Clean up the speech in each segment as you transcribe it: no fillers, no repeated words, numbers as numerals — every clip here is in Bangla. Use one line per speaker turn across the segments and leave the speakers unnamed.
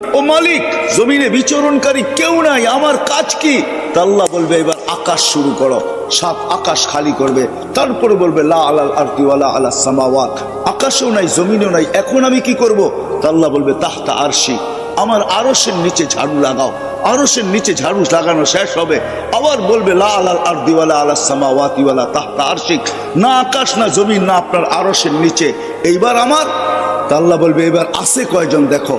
ও মালিক, জমিনে বিচরণকারী কেউ নাই, আমার কাজ কি? তা আল্লাহ বলবে এবার আকাশ শুরু করো। 7 আকাশ খালি করবে, তারপরে বলবে লা আলাল আরদি ওয়ালা আলাস সামাওয়াত, আকাশও নাই জমিনও নাই, এখন আমি কি করব? তা আল্লাহ বলবে তাহতা আরশি, আমার আরশের নিচে ঝাড়ু লাগাও। আরশের নিচে ঝাড়ু লাগানো শেষ হবে, আবার বলবে লা আলাল আরদি ওয়ালা আলাস সামাওয়াতি ওয়ালা তাহতা আরশিক, না আকাশ না জমিন না আপনার আরশের নিচে, এইবার আমার। তা আল্লাহ বলবে এবার আছে কয়জন দেখো।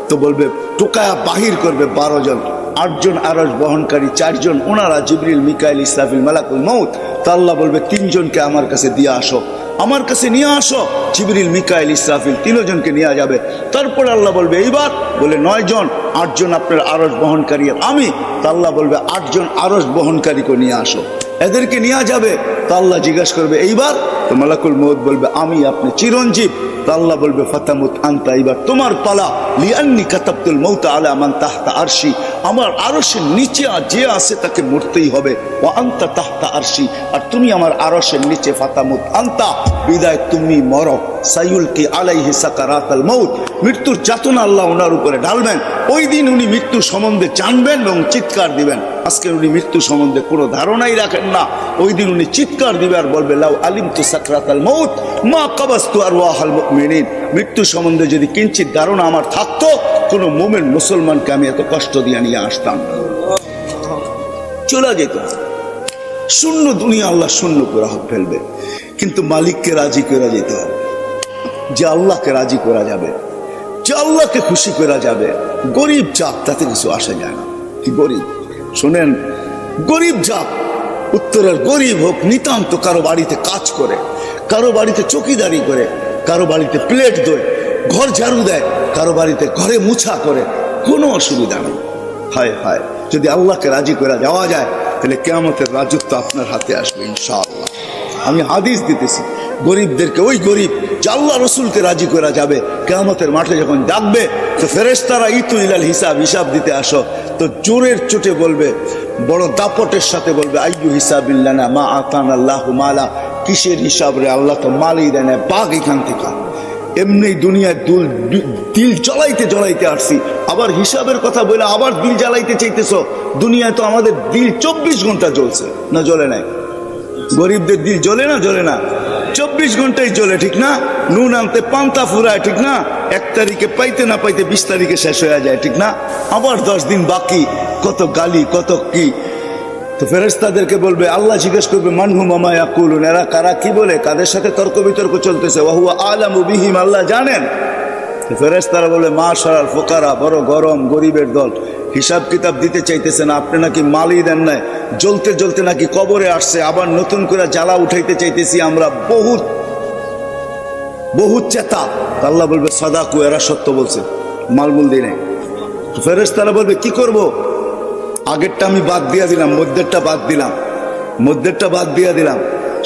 তো বলবে টোকায়া বাহির করবে 12 জন, 8 জন আরশ বহনকারী, 4 জন ওনারা জিবরিল মিকাইল ইসরাফিল মালাকুল মউত। তা আল্লাহ বলবে 3 জনকে আমার কাছে দিয়ে আসো, আমার কাছে নিয়ে আসো। জিবরিল মিকাইল ইসরাফিল 3 জনকে নিয়ে যাবে। তারপর আল্লাহ বলবে এইবার, বলে 9 জন, 8 জন আপনার আরশ বহনকারী আমি। তা আল্লাহ বলবে 8 জন আরশ বহনকারীকে নিয়ে আসো, এদেরকে নিয়ে যাবে। তা আল্লাহ জিজ্ঞাসা করবে এইবার? তো মালাকুল মউত বলবে আমি আপনি চিরঞ্জীব। তা আল্লাহ বলবে ফাতামুত আনতা, এবার তোমার পালা। লিআন্নি কাতাবতুল মাউতা আলা মান তাহতা আরশি, আমার আরশের নিচে যে আছে তাকে মরতেই হবে। ওয়া আনতা তাহতা আরশি, আর তুমি আমার আরশের নিচে। ফাতামুত আনতা, বিদায় তুমি মরো। সাইউলকি আলাইহি সাকারাতাল মাউত, মৃত্যুর যাতনা আল্লাহ ওনার উপরে ঢালবেন। ওই দিন উনি মৃত্যু সম্বন্ধে জানবেন এবং চিৎকার দিবেন। আজকে উনি মৃত্যু সম্বন্ধে কোনো ধারণাই রাখেন না। ওই দিন উনি চিৎকার দিবে আর বলবে লাউ আলিমতু সাকরাতাল মাউত মা কাবাস্তু আরওয়াহাল মুমিনিন, মৃত্যু সম্বন্ধে যদি কিঞ্চিত ধারণা আমার থাকতো, কোনো মুমিন মুসলমানকে আমি এত কষ্ট দিয়ে নিয়ে আসতাম না, চলে যেত। শূন্য দুনিয়া আল্লাহ শূন্য করে ফেলবে, কিন্তু মালিককে রাজি করা যেতে হবে। যে আল্লাহকে রাজি করা যাবে, যে আল্লাহকে খুশি করা যাবে। গরিব জাত, তাতে কিছু আসা যায় না। কি গরিব? শোনেন, গরিব জাত, উত্তরের গরিব হোক, নিতান্ত কারো বাড়িতে কাজ করে, কারো বাড়িতে চকিদারি করে, কারো বাড়িতে প্লেট ধোয়, ঘর ঝাড়ু দেয়, কারো বাড়িতে ঘরে মুছা করে, কোনো অসুবিধা নেই। হায় হায়, যদি আল্লাহকে রাজি করা যাওয়া যায়, তাহলে কিয়ামতের রাজত্ব আপনার হাতে আসবে ইনশাআল্লাহ। আমি হাদিস দিতেছি, গরিবদেরকে, ওই গরিব যে আল্লাহ রসুলকে রাজি করা যাবে, কিয়ামতের মাঠে যখন ডাকবে, তো ফেরেশতারা ইতু ইলাল হিসাব, হিসাব দিতে আসো। তো জোরের চোটে বলবে, বড় দাপটের সাথে বলবে আইয়ু হিসাবিল্লানা মা আতানাল্লাহু মালা, কিসের হিসাব রে, আল্লাহ তো মালই দেয় না, বাঘ এখান থেকে। এমনি দুনিয়ায় দিল জ্বলাইতে জ্বলাইতে আসছি, আবার হিসাবের কথা বলে আবার দিল জ্বালাইতে চাইতেছ। দুনিয়ায় তো আমাদের দিল 24 ঘন্টা জ্বলছে, না জ্বলে নাই? গরিবদের দিল জ্বলে না, জ্বলে না? 24 ঘন্টাই জ্বলে, ঠিক না? নুন আনতে পান্তা ফুরায়, ঠিক না? 1 তারিখে পাইতে না পাইতে 20 তারিখে শেষ হয়ে যায়, ঠিক না? আবার 10 দিন বাকি, কত গালি, কত কি। তো ফেরেশতাদেরকে বলবে, আল্লাহ জিজ্ঞেস করবে মানহুম আমা ইয়াকুলুন, এরা কারা কি বলে, কাদের সাথে তর্ক বিতর্ক চলতেছে। ওয়া হুয়া আলামু বিহিম, আল্লাহ জানেন। তো ফেরেশতারা বলে মাশারাল ফুকারা, বড় গরম গরিবের দল, হিসাব কিতাব দিতে চাইতেছে না, আপনি নাকি মালই দেন নাই, জ্বলতে জ্বলতে নাকি কবরে আসছে, আবার নতুন করে জ্বালা উঠাইতে চাইতেছি আমরা, বহুত বহুত চেতা। আল্লাহ বলবে সাদাকু, এরা সত্য বলছে, মালমুল দিনে। ফেরেশতারা বলবে কি করব? আগেরটা আমি বাদ দিয়ে দিলাম, মধ্যেরটা বাদ দিলাম, মধ্যেরটা বাদ দিয়ে দিলাম।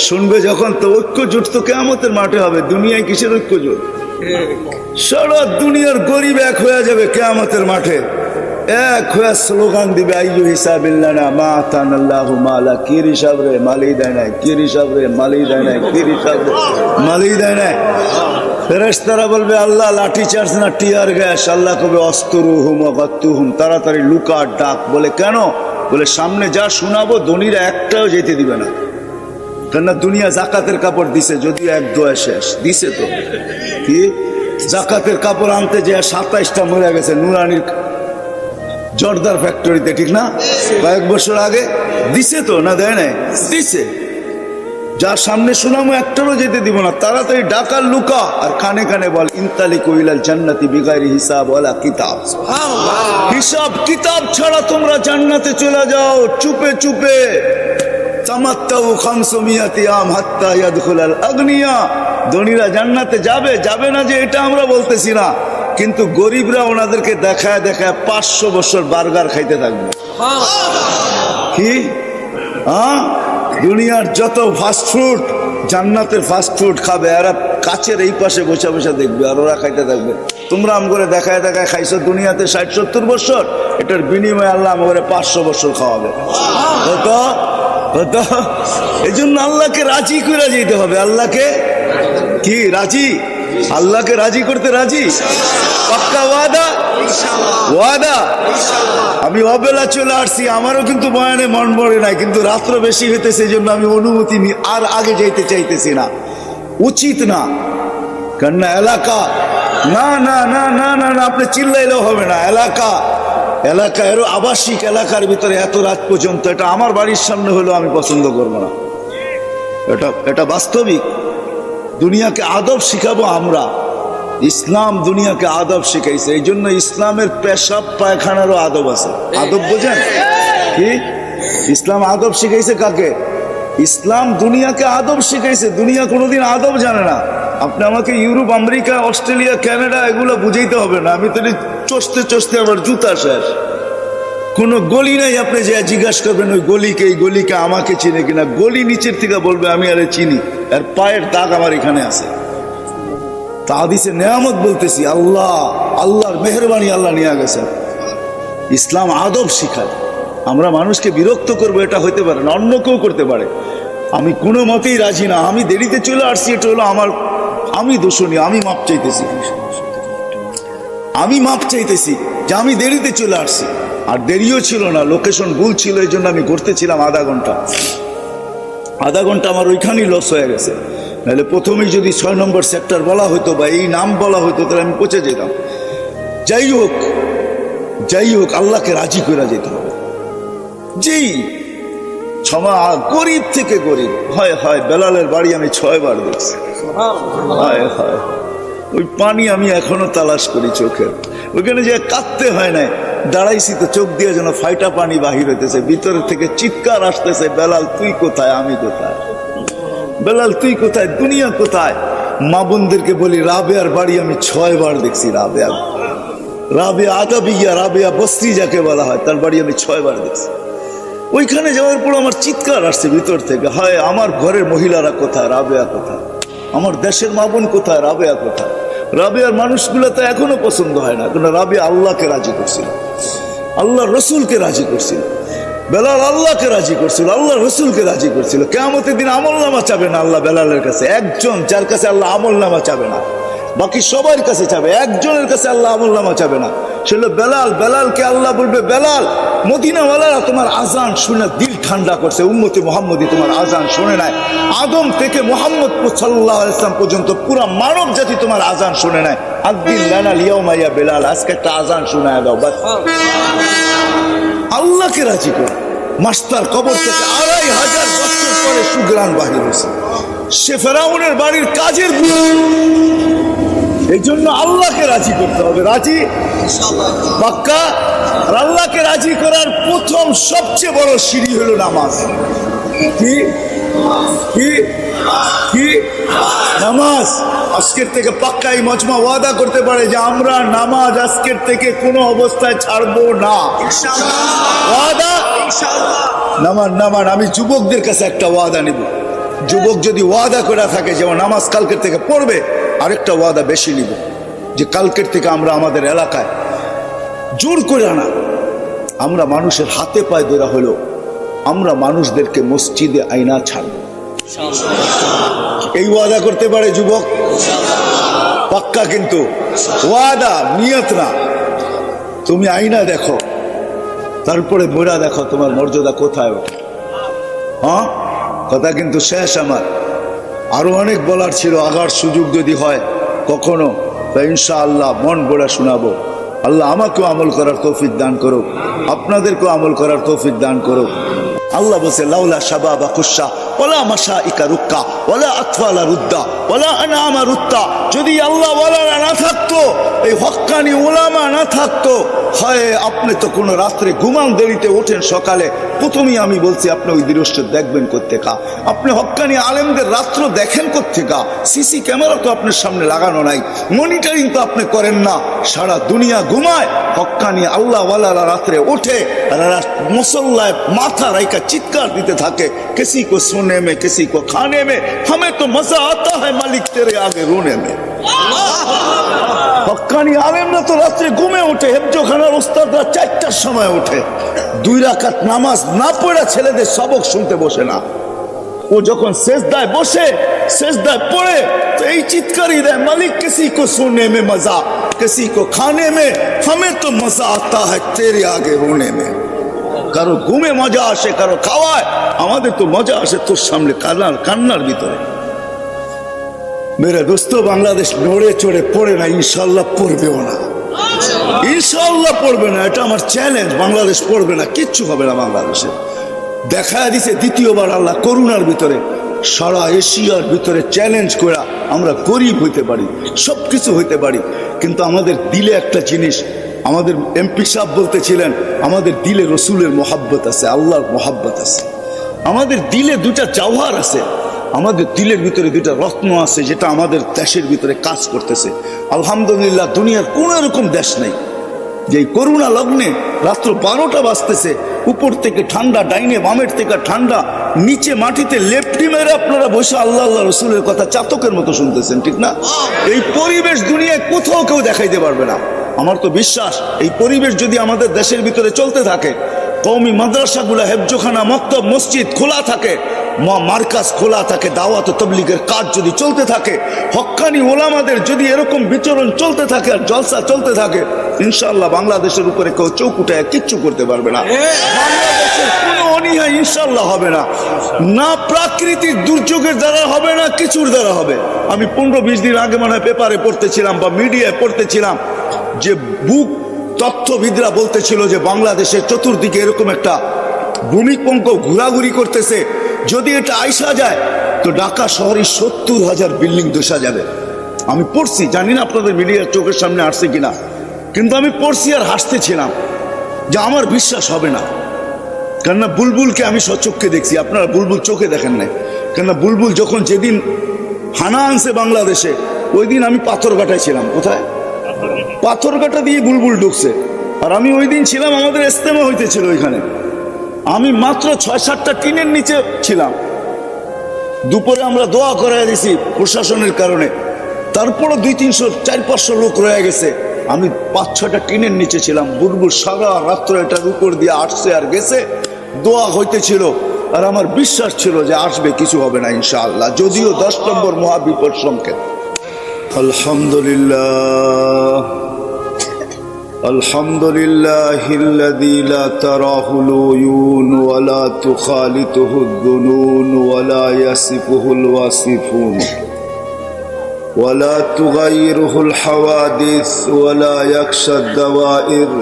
শুনবে যখন, তো ঐক্য জোট তো কিয়ামতের মাঠে হবে। দুনিয়ায় কিসের ঐক্য জোট? সারা দুনিয়ার গরিব এক হয়ে যাবে কিয়ামতের মাঠে, এক হয়ে স্লোগান দিবে আইয়ু হিসাবিল্লানা মা আতানাল্লাহু মালা, কি হিসাব রে, মালই দেয় নাই, কি হিসাব রে, মালই দেয় নাই, কি হিসাব রে, মালই দেয় নাই। ফেরেশতারা বলবে আল্লাহ লাঠি চার্জ না টিয়ার গ্যাস? আল্লাহ কবে অস্তরুহুম ওয়াগাত্তুহুম, তাড়াতাড়ি লুকা ডাক। বলে কেন? বলে সামনে যা শোনাবো ধনীরা একটাও যেতে দিবে না, কেননা দুনিয়া জাকাতের কাপড় দিছে, যদিও 1 দোয়া শেষ দিছে। তো কি জাকাতের কাপড় আনতে যে 27টা মরে গেছে নুরানির জর্দার ফ্যাক্টরিতে, ঠিক না? কয়েক বছর আগে দিছে তো, না দেয় নাই? দিছে। যার সামনে শোনামো একটারও যেতে দিব না, তাড়াতাড়ি ডাকার লুকা, আর কানে কানে বল ইনতালিকু ইলাল জান্নাতি বিগাইরি হিসাব ওয়ালা কিতাব, হিসাব কিতাব ছাড়া তোমরা জান্নাতে চলে যাও চুপে চুপে। তামাত্তাউ 500 আম হাত্তা ইয়াদখুলাল আগনিয়া, ধনীরা জান্নাতে যাবে, যাবে না যে এটা আমরা বলতেছি না, কিন্তু গরিবরা ওনাদেরকে দেখায় দেখায় 500 বছর বার্গার খাইতে থাকবে। কি দুনিয়ার যত ফাস্টফুড, জান্নাতের ফাস্টফুড খাবে, এরা কাছের এই পাশে বসে বসে দেখবে, আর ওরা খাইতে থাকবে। তোমরা আম করে দেখায় দেখায় খাইছো দুনিয়াতে 60-70 বছর, এটার বিনিময়ে আল্লাহ আমাকে 500 বছর খাওয়াবে। হতো হতো। এই জন্য আল্লাহকে রাজি করে যেতে হবে। আল্লাহকে কি রাজি? আল্লাহকে রাজি করতে রাজি? পাক্কা ওয়াদা? ওয়াদা? আমি অবেলা চলে আসছি, আমারও কিন্তু বয়ানে মন পড়ে নাই, কিন্তু রাত্র বেশি হইতে, সেই জন্য আমি অনুমতি নি, আর আগে যাইতে চাইতেছি না, উচিত না। কেননা এলাকা, না না না না না না, আপনি চিল্লাইলেও হবে না। এলাকা, এলাকা এরও আবাসিক এলাকার ভিতরে এত রাত পর্যন্ত, এটা আমার বাড়ির সামনে হলেও আমি পছন্দ করবো না। এটা বাস্তবিক। দুনিয়াকে আদব শিখাবো আমরা। ইসলাম দুনিয়াকে আদব শিখাইছে, এই জন্য ইসলামের পেশাব পায়খানারও আদব আছে। আদব বোঝেন কি? ইসলাম আদব শিখাইছে কাকে? ইসলাম দুনিয়াকে আদব শিখাইছে। দুনিয়া কোনোদিন আদব জানে না। আপনি আমাকে ইউরোপ, আমেরিকা, অস্ট্রেলিয়া, কানাডা এগুলো বুঝাইতে হবে না। আমি তো চষতে চষতে আমার জুতা শেষ। কোন গলি নাই, আপনি যে জিজ্ঞাসা করবেন ওই গলিকে, এই গলিকে আমাকে চিনে কিনা। গলি নিচের থেকে বলবে আমি আরে চিনি, আর পায়ের দাগ আমার এখানে আছে। তা হাদিসে নেয়ামত বলতেছি, আল্লাহ, আল্লাহর মেহরবানি, আল্লাহ নিয়ে গেছেন। ইসলাম আদব শিখায়। আমরা মানুষকে বিরক্ত করবো এটা হইতে পারে না, অন্য কেউ করতে পারে। আমি কোনো মতেই রাজি না। আমি দেরিতে চলে আসছি, এটা হলো আমার, আমি দোষণীয়, আমি মাপ চাইতেছি। আমি মাপ চাইতেছি যে আমি দেরিতে চলে আসছি। আর দেরিও ছিল না, লোকেশন ভুল ছিল, এই জন্য আমি ঘুরতেছিলাম আধা ঘন্টা। আধা ঘন্টা আমার ওইখানেই লস হয়ে গেছে। নাহলে প্রথমেই যদি 6 নম্বর সেক্টর বলা হতো বা এই নাম বলা হতো, তাহলে আমি পৌঁছে যেতাম। যাই হোক, যাই হোক, আল্লাহকে রাজি করে যেতে হবে। যেই ক্ষমা, গরিব থেকে গরিব, হয় হয় বেলালের বাড়ি আমি 6 বার দেখছি। হয় হয়, ওই পানি আমি এখনো তালাশ করি চোখের। ওইখানে যে কাঁদতে হয় না, দাঁড়াইছি তো চোখ দিয়ে যেন ফাইটা পানি বাহির হইতেছে, ভিতরের থেকে চিৎকার আসতেছে, বেলাল তুই কোথায়, আমি কোথায়, বেলাল তুই কোথায়, দুনিয়া কোথায়। মা বোনদেরকে বলি, রাবেয়ার বাড়ি আমি 6 বার দেখছি। রাবেয়া, রাবেয়া আদাবিয়া, রাবেয়া বস্তি যাকে বলা হয়, তার বাড়ি আমি 6 বার দেখছি। ওইখানে যাওয়ার পর আমার চিৎকার আসছে ভিতর থেকে, হয় আমার ঘরের মহিলারা কোথায়, রাবেয়া কোথায়, আমার দেশের মা বোন কোথায়, রাবেয়া কোথায়। রাবেয়ার মানুষগুলো তো এখনো পছন্দ হয় না, কারণ রাবেয়া আল্লাহকে রাজি করছিল, আল্লাহ রসুলকে রাজি করছিল। বেলাল আল্লাহকে রাজি করছিল, আল্লাহ রসুলকে রাজি করছিল। কিয়ামতের দিন আমলনামা চাবে না আল্লাহ বেলালের কাছে। একজন যার কাছে আল্লাহ আমলনামা চাবে না, বাকি সবার কাছে চাবে। একজনের কাছে আল্লাহ আমলনামা চাবে না, সে হলো বেলাল। বেলালকে আল্লাহ বলবে, বেলাল, মদিনাওয়ালারা তোমার আজান শুনে দিল ঠান্ডা করছে, উম্মতে মুহাম্মদী তোমার আজান শুনে নাই। আদম থেকে মুহাম্মদ সাল্লাল্লাহু আলাইহি ওয়াসাল্লাম পর্যন্ত পুরো মানব জাতি তোমার আজান শুনে নাই। আদ্দিন লানা লিয়াউমা ইয়া বেলাল, আজকে একটা আজান শোনায় দাও বাস। আল্লাহকে রাজি করে। মাস্টার কবর থেকে 2500 বছর পরে সুগ্রাণ বাহির হয়েছে, সে ফেরাউনের বাড়ির কাজের বুয়া। এই জন্য আল্লাহকে রাজি করতে হবে। রাজি পাক্কা? আর আল্লাহকে রাজি করার প্রথম সবচেয়ে বড় সিঁড়ি হলো নামাজ। কি কি কি? নামাজ। আজকের থেকে পাক্কা এই মজমা ওয়াদা করতে পারে যে আমরা নামাজ আজকের থেকে কোনো অবস্থায় ছাড়বো না। ওয়াদা? নামান নামান। আমি যুবকদের কাছে একটা ওয়াদা নিব। যুবক যদি ওয়াদা করে থাকে যে নামাজ কালকের থেকে পড়বে, আরেকটা ওয়াদা বেশি নিব যে কালকের থেকে আমরা আমাদের এলাকায় জোর করে আনা, আমরা মানুষের হাতে পায়ে ধরা হলো আমরা মানুষদেরকে মসজিদে আইনা ছাড়ব। এই ওয়াদা করতে পারে যুবক? পাক্কা কিন্তু ওয়াদা, নিয়ত না। তুমি আইনা দেখো, তারপরে মোরা দেখো তোমার মর্যাদা কোথায় ওঠে। হ্যাঁ, কথা কিন্তু শেষ আমার। আরো অনেক বলার ছিল, আগার সুযোগ যদি হয় কখনো, তা ইনশাআল্লাহ মন গড়া শোনাবো। আল্লাহ আমাকেও আমল করার তৌফিক দান করো, আপনাদেরকেও আমল করার তৌফিক দান করো। আল্লাহ বলছে, লাউলা শাবাবা কুশা ওয়ালা মাশাইকা রুক্কা ওয়ালা আতফালা রুদ্দা ওয়ালা আনামা রুত্তা। যদি আল্লাহ ওয়ালারা না থাকতো, এই হক্কানি ওলামা না থাকতো, হয় আপনি তো কোনো রাত্রে ঘুমান, দেরিতে ওঠেন, সকালে প্রথমেই আমি বলছি আপনি ওই দৃশ্য দেখবেন কোত্থেকা? আপনি হক্কানি আলেমদের রাত্র দেখেন কোত্থেকা? সিসি ক্যামেরা তো আপনার সামনে লাগানো নাই, মনিটরিং তো আপনি করেন না। সারা দুনিয়া ঘুমায়, হক্কানি আল্লাহ ওয়ালারা রাত্রে ওঠে, মুসল্লায় মাথা রাইকা চিৎকার দিতে থাকে, কিসি কো সোনে মে কিসি কো খানে মে, हमें तो मजा आता है मालिक तेरे आगे रोने में। হক্কানি আলেমরা তো রাত্রে ঘুমে ওঠে, হেফজোখানার ওস্তাদরা 4টার সময় ওঠে, 2 রাকাত নামাজ না পড়া ছেলেদের সবক শুনতে বসে না। ও যখন সেজদায় বসে, সেজদায় পড়ে, তো এই চিৎকারই দেয়, মালিক কিসি কো সোনে মে মজা, কিসি কো খানে মে, হমেं তো মজা আতা है तेरे आगे रोने में। কারো ঘুমে মজা আসে, কারো খাওয়ায়, আমাদের তো মজা আসে তোর সামনে কান্নার ভিতরে। মেরে দোস্ত, বাংলাদেশ নড়ে চড়ে পড়ে না, ইনশাল্লাহ পড়বেও না, ইনশাল্লাহ পড়বে না, এটা আমার চ্যালেঞ্জ। বাংলাদেশ পড়বে না, কিচ্ছু হবে না বাংলাদেশে। দেখা দিছে দ্বিতীয়বার আল্লাহ করুণার ভিতরে সারা এশিয়ার ভিতরে চ্যালেঞ্জ করা আমরা গরিব হইতে পারি, সবকিছু হইতে পারি, কিন্তু আমাদের দিলে একটা জিনিস, আমাদের এমপি সাহেব বলতেছিলেন, আমাদের দিলে রসুলের মোহাব্বত আছে, আল্লাহর মোহাব্বত আছে। আমাদের দিলে দুটা জওহার আছে, আমাদের দিলের ভিতরে দুটা রত্ন আছে, যেটা আমাদের দেশের ভিতরে কাজ করতেছে। আলহামদুলিল্লাহ, দুনিয়ার কোন এরকম দেশ নেই যে করুণা লগ্নে রাত্র 12টা বাজতেছে, উপর থেকে ঠান্ডা, ডাইনে বামের থেকে ঠান্ডা, নিচে মাটিতে লেপটি মেরে আপনারা বসে আল্লাহ আল্লাহ রসুলের কথা চাতকের মতো শুনতেছেন, ঠিক না? এই পরিবেশ দুনিয়ায় কোথাও কেউ দেখাইতে পারবে না। আমার তো বিশ্বাস, এই পরিবেশ যদি আমাদের দেশের ভিতরে চলতে থাকে, কওমি মাদ্রাসাগুলো, হেফজোখানা, মক্তব, মসজিদ খোলা থাকে, মার্কাজ খোলা থাকে, দাওয়াত ও তাবলীগের কাজ যদি চলতে থাকে, হক্কানি ওলামাদের যদি এরকম বিচরণ চলতে থাকে আর জলসা চলতে থাকে, ইনশাআল্লাহ বাংলাদেশের উপরে কেউ চোখ উঠায় কিচ্ছু করতে পারবে না। বাংলাদেশের কোনো অনীহা ইনশাআল্লাহ হবে না, না প্রাকৃতিক দুর্যোগের দ্বারা হবে, না কিছুর দ্বারা হবে। আমি 15-20 দিন আগে মনে হয় পেপারে পড়তেছিলাম বা মিডিয়ায় পড়তেছিলাম যে বুক তথ্যবিদরা বলতেছিল যে বাংলাদেশের চতুর্দিকে এরকম একটা ভূমিকম্প ঘোরাঘুরি করতেছে, যদি এটা আইসা যায় তো ঢাকা শহরে 70,000 বিল্ডিং ধসা যাবে। আমি পড়ছি, জানি না আপনাদের মিডিয়ার চোখের সামনে আসছে কিনা, কিন্তু আমি পড়ছি আর হাসতেছিলাম যে আমার বিশ্বাস হবে না। কেননা বুলবুলকে আমি সচক্ষে দেখছি, আপনারা বুলবুল চোখে দেখেন নাই। কেননা বুলবুল যখন যেদিন হানা আনছে বাংলাদেশে, ওই দিন আমি পাথরঘাটায় ছিলাম। কোথায়? পাথরঘাটা দিয়ে বুলবুল ঢুকছে, আর আমি ওই দিন ছিলাম, আমাদের ইজতেমা হইতেছিল ওইখানে। আমি মাত্র 6-7টা টিনের নিচে ছিলাম। দুপুরে আমরা দোয়া করাই দিছি প্রশাসনের কারণে, তারপরে 200-300-400-500 লোক রয়ে গেছে। আমি 5-6টা টিনের নিচে ছিলাম। বুলবুল সারা রাত্র এটার উপর দিয়ে আসছে আর গেছে, দোয়া হইতেছিল, আর আমার বিশ্বাস ছিল যে আসবে, কিছু হবে না ইনশাআল্লাহ, যদিও 10 নম্বর মহাবিপদ সংকেত। আলহামদুলিল্লাহ, আলহামদুলিল্লাহিল্লাযী লা তারাহুল উয়ুন ওয়া লা তুখালিতুহুদ দুনুন ওয়া লা ইয়াসিফুহুল ওয়াসিফুন ওয়া লা তুগায়্যিরুহুল হাওয়াদিস ওয়া লা ইয়াখশাদ দাওয়াইর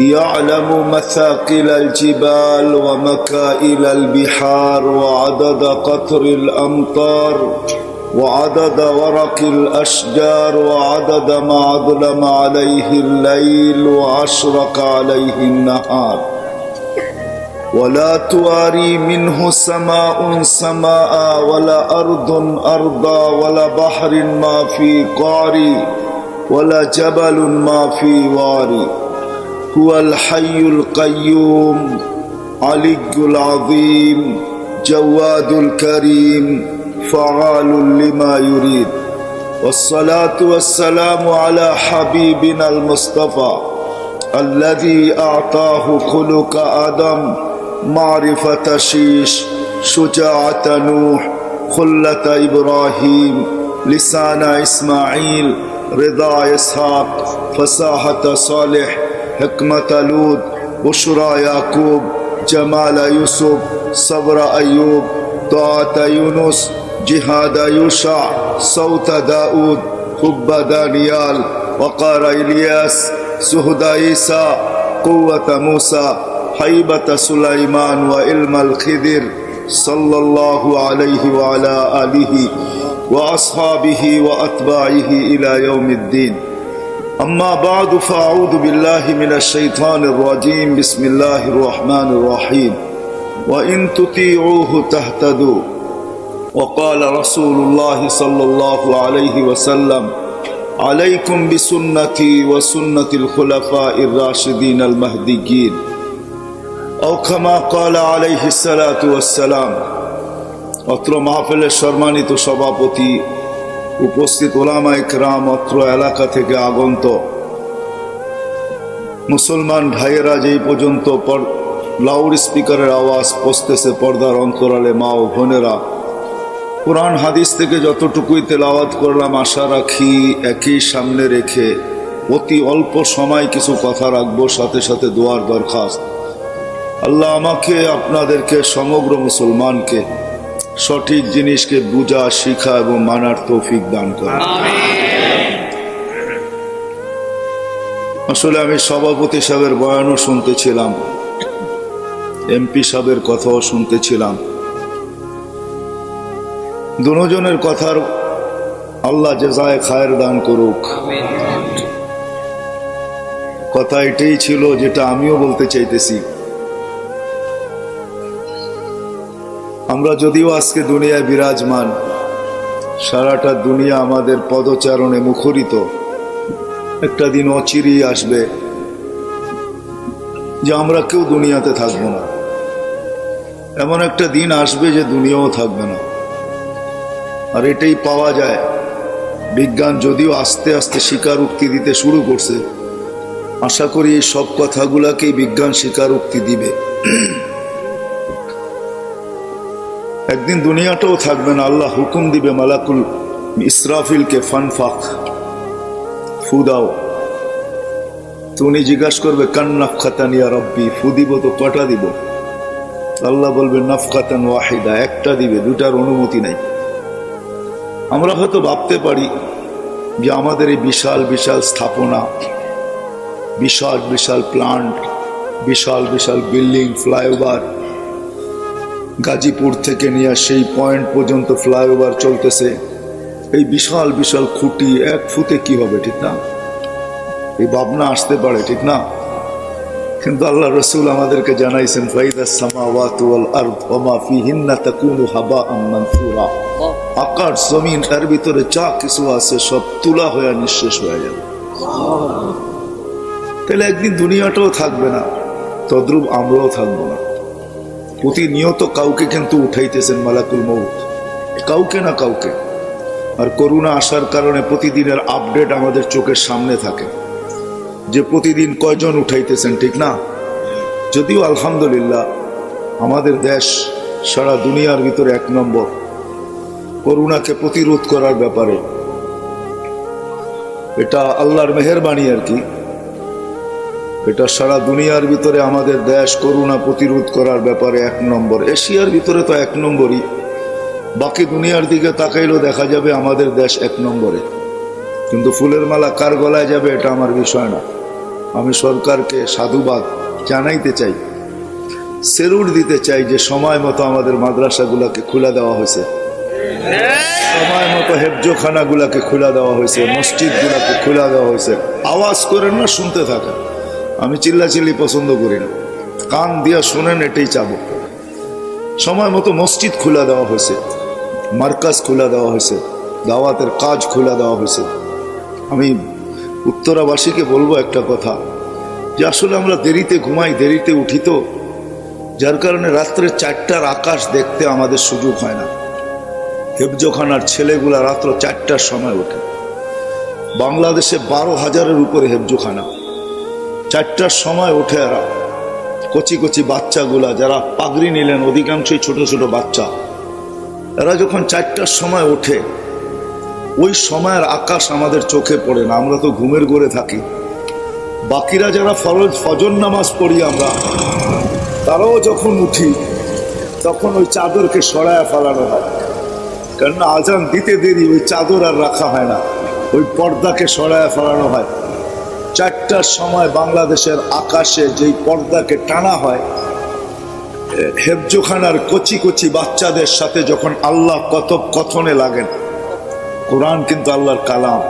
ইয়া'লামু মাসাকিলাল জিবাল ওয়া মাকাইলাল বিহার ওয়া আদাদা কাতরিল আমতার وعدد ورق الأشجار وعدد ما أظلم عليه الليل وأشرق عليه النهار ولا تواري منه سماء سماء ولا أرض أرضا ولا بحر ما في قعري ولا جبل ما في واري هو الحي القيوم علي العظيم جواد الكريم فعال لما يريد والصلاة والسلام على حبيبنا المصطفى الذي أعطاه خلق آدم معرفة شيش شجاعة نوح خلة إبراهيم لسان إسماعيل رضا إسحاق فصاحة صالح حكمة لوط بشرى يعقوب جمال يوسف صبر أيوب طاعة يونس جهاد يوشع صوت داود حب دانيال وقار إلياس سهد عيسى قوة موسى هيبة سليمان وعلم الخضر صلى الله عليه وعلى آله وأصحابه وأتباعه إلى يوم الدين أما بعد فأعوذ بالله من الشيطان الرجيم بسم الله الرحمن الرحيم وإن تطيعوه تهتدوا وقال رسول الله صلى الله عليه وسلم عليكم بسنتي وسنة الخلفاء الراشدين المهديين أو كما قال عليه الصلاة والسلام অত্র মাহফিলের সম্মানিত সভাপতি, উপস্থিত ওলামা ইকরাম, অত্র এলাকা থেকে আগন্ত মুসলমান ভাইয়েরা, যেই পর্যন্ত লাউড স্পিকারের আওয়াজ পৌঁছতেছে পর্দার অন্তরালে মা ও বোনেরা, কোরআন হাদিস থেকে যতটুকুই তেলাওয়াত করলাম আশা রাখি একই সামনে রেখে অতি অল্প সময় কিছু কথা রাখবো, সাথে সাথে দোয়ার দরখাস্ত। আল্লাহ আমাকে আপনাদেরকে সমগ্র মুসলমানকে সঠিক জিনিসকে বুঝা, শিখা এবং মানার তৌফিক দান করেন। আসলে আমি সভাপতি সাহেবের বয়ানও শুনতেছিলাম, এমপি সাহেবের কথাও শুনতেছিলাম। দুজনের কথার আল্লাহ জাযায়ে খায়ের দান করুক। কথা এটাই ছিল যেটা আমিও বলতে চাইতেছি। আমরা যদিও আজকে দুনিয়ায় বিরাজমান, সারাটা দুনিয়া আমাদের পদচারণে মুখরিত, একটা দিন অচিরেই আসবে যে আমরা কেউ দুনিয়াতে থাকবো না। এমন একটা দিন আসবে যে দুনিয়াও থাকবে না। আর এটাই পাওয়া যায়। বিজ্ঞান যদিও আস্তে আস্তে স্বীকারোক্তি দিতে শুরু করছে, আশা করি এই সব কথাগুলাকেই বিজ্ঞান স্বীকারোক্তি দিবে। একদিন দুনিয়াটাও থাকবে না। আল্লাহ হুকুম দিবে মালাকুল ইসরাফিলকে, ফানফাক, ফু দাও। তুমি জিজ্ঞাসা করবে কান নাফখাতান ইয়া রব্বি, ফু দিব তো কটা দিব? আল্লাহ বলবে নাফখাতান ওয়াহিদা, একটা দিবে, দুটার অনুমতি নাই। আমরা হয়তো ভাবতে পারি যে আমাদের এই বিশাল বিশাল স্থাপনা, বিশাল বিশাল প্লান্ট, বিশাল বিশাল বিল্ডিং, ফ্লাইওভার, গাজীপুর থেকে নিয়ে সেই পয়েন্ট পর্যন্ত ফ্লাইওভার চলতেছে, এই বিশাল বিশাল খুঁটি, এক ফুটে কি হবে, ঠিক না? এই ভাবনা আসতে পারে, ঠিক না? কিন্তু আল্লাহ রসুল আমাদেরকে জানাইছেন ফাইদাস সামাওয়াতু ওয়াল আরদ ওয়া মা ফিহিন্না তাকুনু হাবাআম মানসুরা। আকাশ জমিন এর ভিতরে যা কিছু আছে সব তুলা হয়ে নিঃশেষ হয়ে যাবে। তাহলে একদিন দুনিয়াটাও থাকবে না, তদ্রূপ আমরাও থাকবো না। প্রতিনিয়ত কাউকে কিন্তু উঠাইতেছেন মালাকুল মউত, কাউকে না কাউকে। আর করোনা আসার কারণে প্রতিদিনের আপডেট আমাদের চোখের সামনে থাকে যে প্রতিদিন কয়জন উঠাইতেছেন, ঠিক না? যদিও আলহামদুলিল্লাহ আমাদের দেশ সারা দুনিয়ার ভিতরে 1 নম্বর করোনাকে প্রতিরোধ করার ব্যাপারে। এটা আল্লাহর মেহেরবানি আর কি। এটা সারা দুনিয়ার ভিতরে আমাদের দেশ করোনা প্রতিরোধ করার ব্যাপারে 1 নম্বর। এশিয়ার ভিতরে তো 1 নম্বরই, বাকি দুনিয়ার দিকে তাকাইলেও দেখা যাবে আমাদের দেশ 1 নম্বরে। কিন্তু ফুলের মালা কার গলায় যাবে এটা আমার বিষয় না। আমি সরকারকে সাধুবাদ জানাইতে চাই, সেলুট দিতে চাই যে সময় মতো আমাদের মাদ্রাসাগুলোকে খুলে দেওয়া হয়েছে, সময় মতো হেফজোখানাগুলোকে খুলে দেওয়া হয়েছে, মসজিদগুলোকে খুলে দেওয়া হয়েছে। আওয়াজ করেন না, শুনতে থাকেন। আমি চিল্লাচিল্লি পছন্দ করি না, কান দিয়া শোনেন, এটাই চাবো। সময় মতো মসজিদ খুলে দেওয়া হয়েছে, মার্কাজ খুলে দেওয়া হয়েছে, দাওয়াতের কাজ খুলে দেওয়া হয়েছে। আমি উত্তরাবাসীকে বলবো একটা কথা, যে আসলে আমরা দেরিতে ঘুমাই, দেরিতে উঠি, তো যার কারণে রাত্রে 4টার আকাশ দেখতে আমাদের সুযোগ হয় না। হেফজোখানার ছেলেগুলা রাত্র 4টার সময় ওঠে। বাংলাদেশে 12,000-এর উপরে হেফজোখানা। 4টার সময় ওঠে এরা, কচি কচি বাচ্চাগুলা যারা পাগড়ি নিলেন, অধিকাংশই ছোট ছোট বাচ্চা। এরা যখন 4টার সময় ওঠে, ওই সময়ের আকাশ আমাদের চোখে পড়ে না, আমরা তো ঘুমের ঘোরে থাকি। বাকিরা যারা ফজর নামাজ পড়ি আমরা, তারাও যখন উঠি তখন ওই চাদরকে সরায়া ফেলানো হয়, কেননা আজান দিতে দেরি, ওই চাদর আর রাখা হয় না, ওই পর্দাকে সরায়া ফেলানো হয়। 4টার সময় বাংলাদেশের আকাশে যেই পর্দাকে টানা হয়, হেফজোখানার কচি কচি বাচ্চাদের সাথে যখন আল্লাহ কথনে লাগেন। কোরআন কিন্তু আল্লাহর কালাম।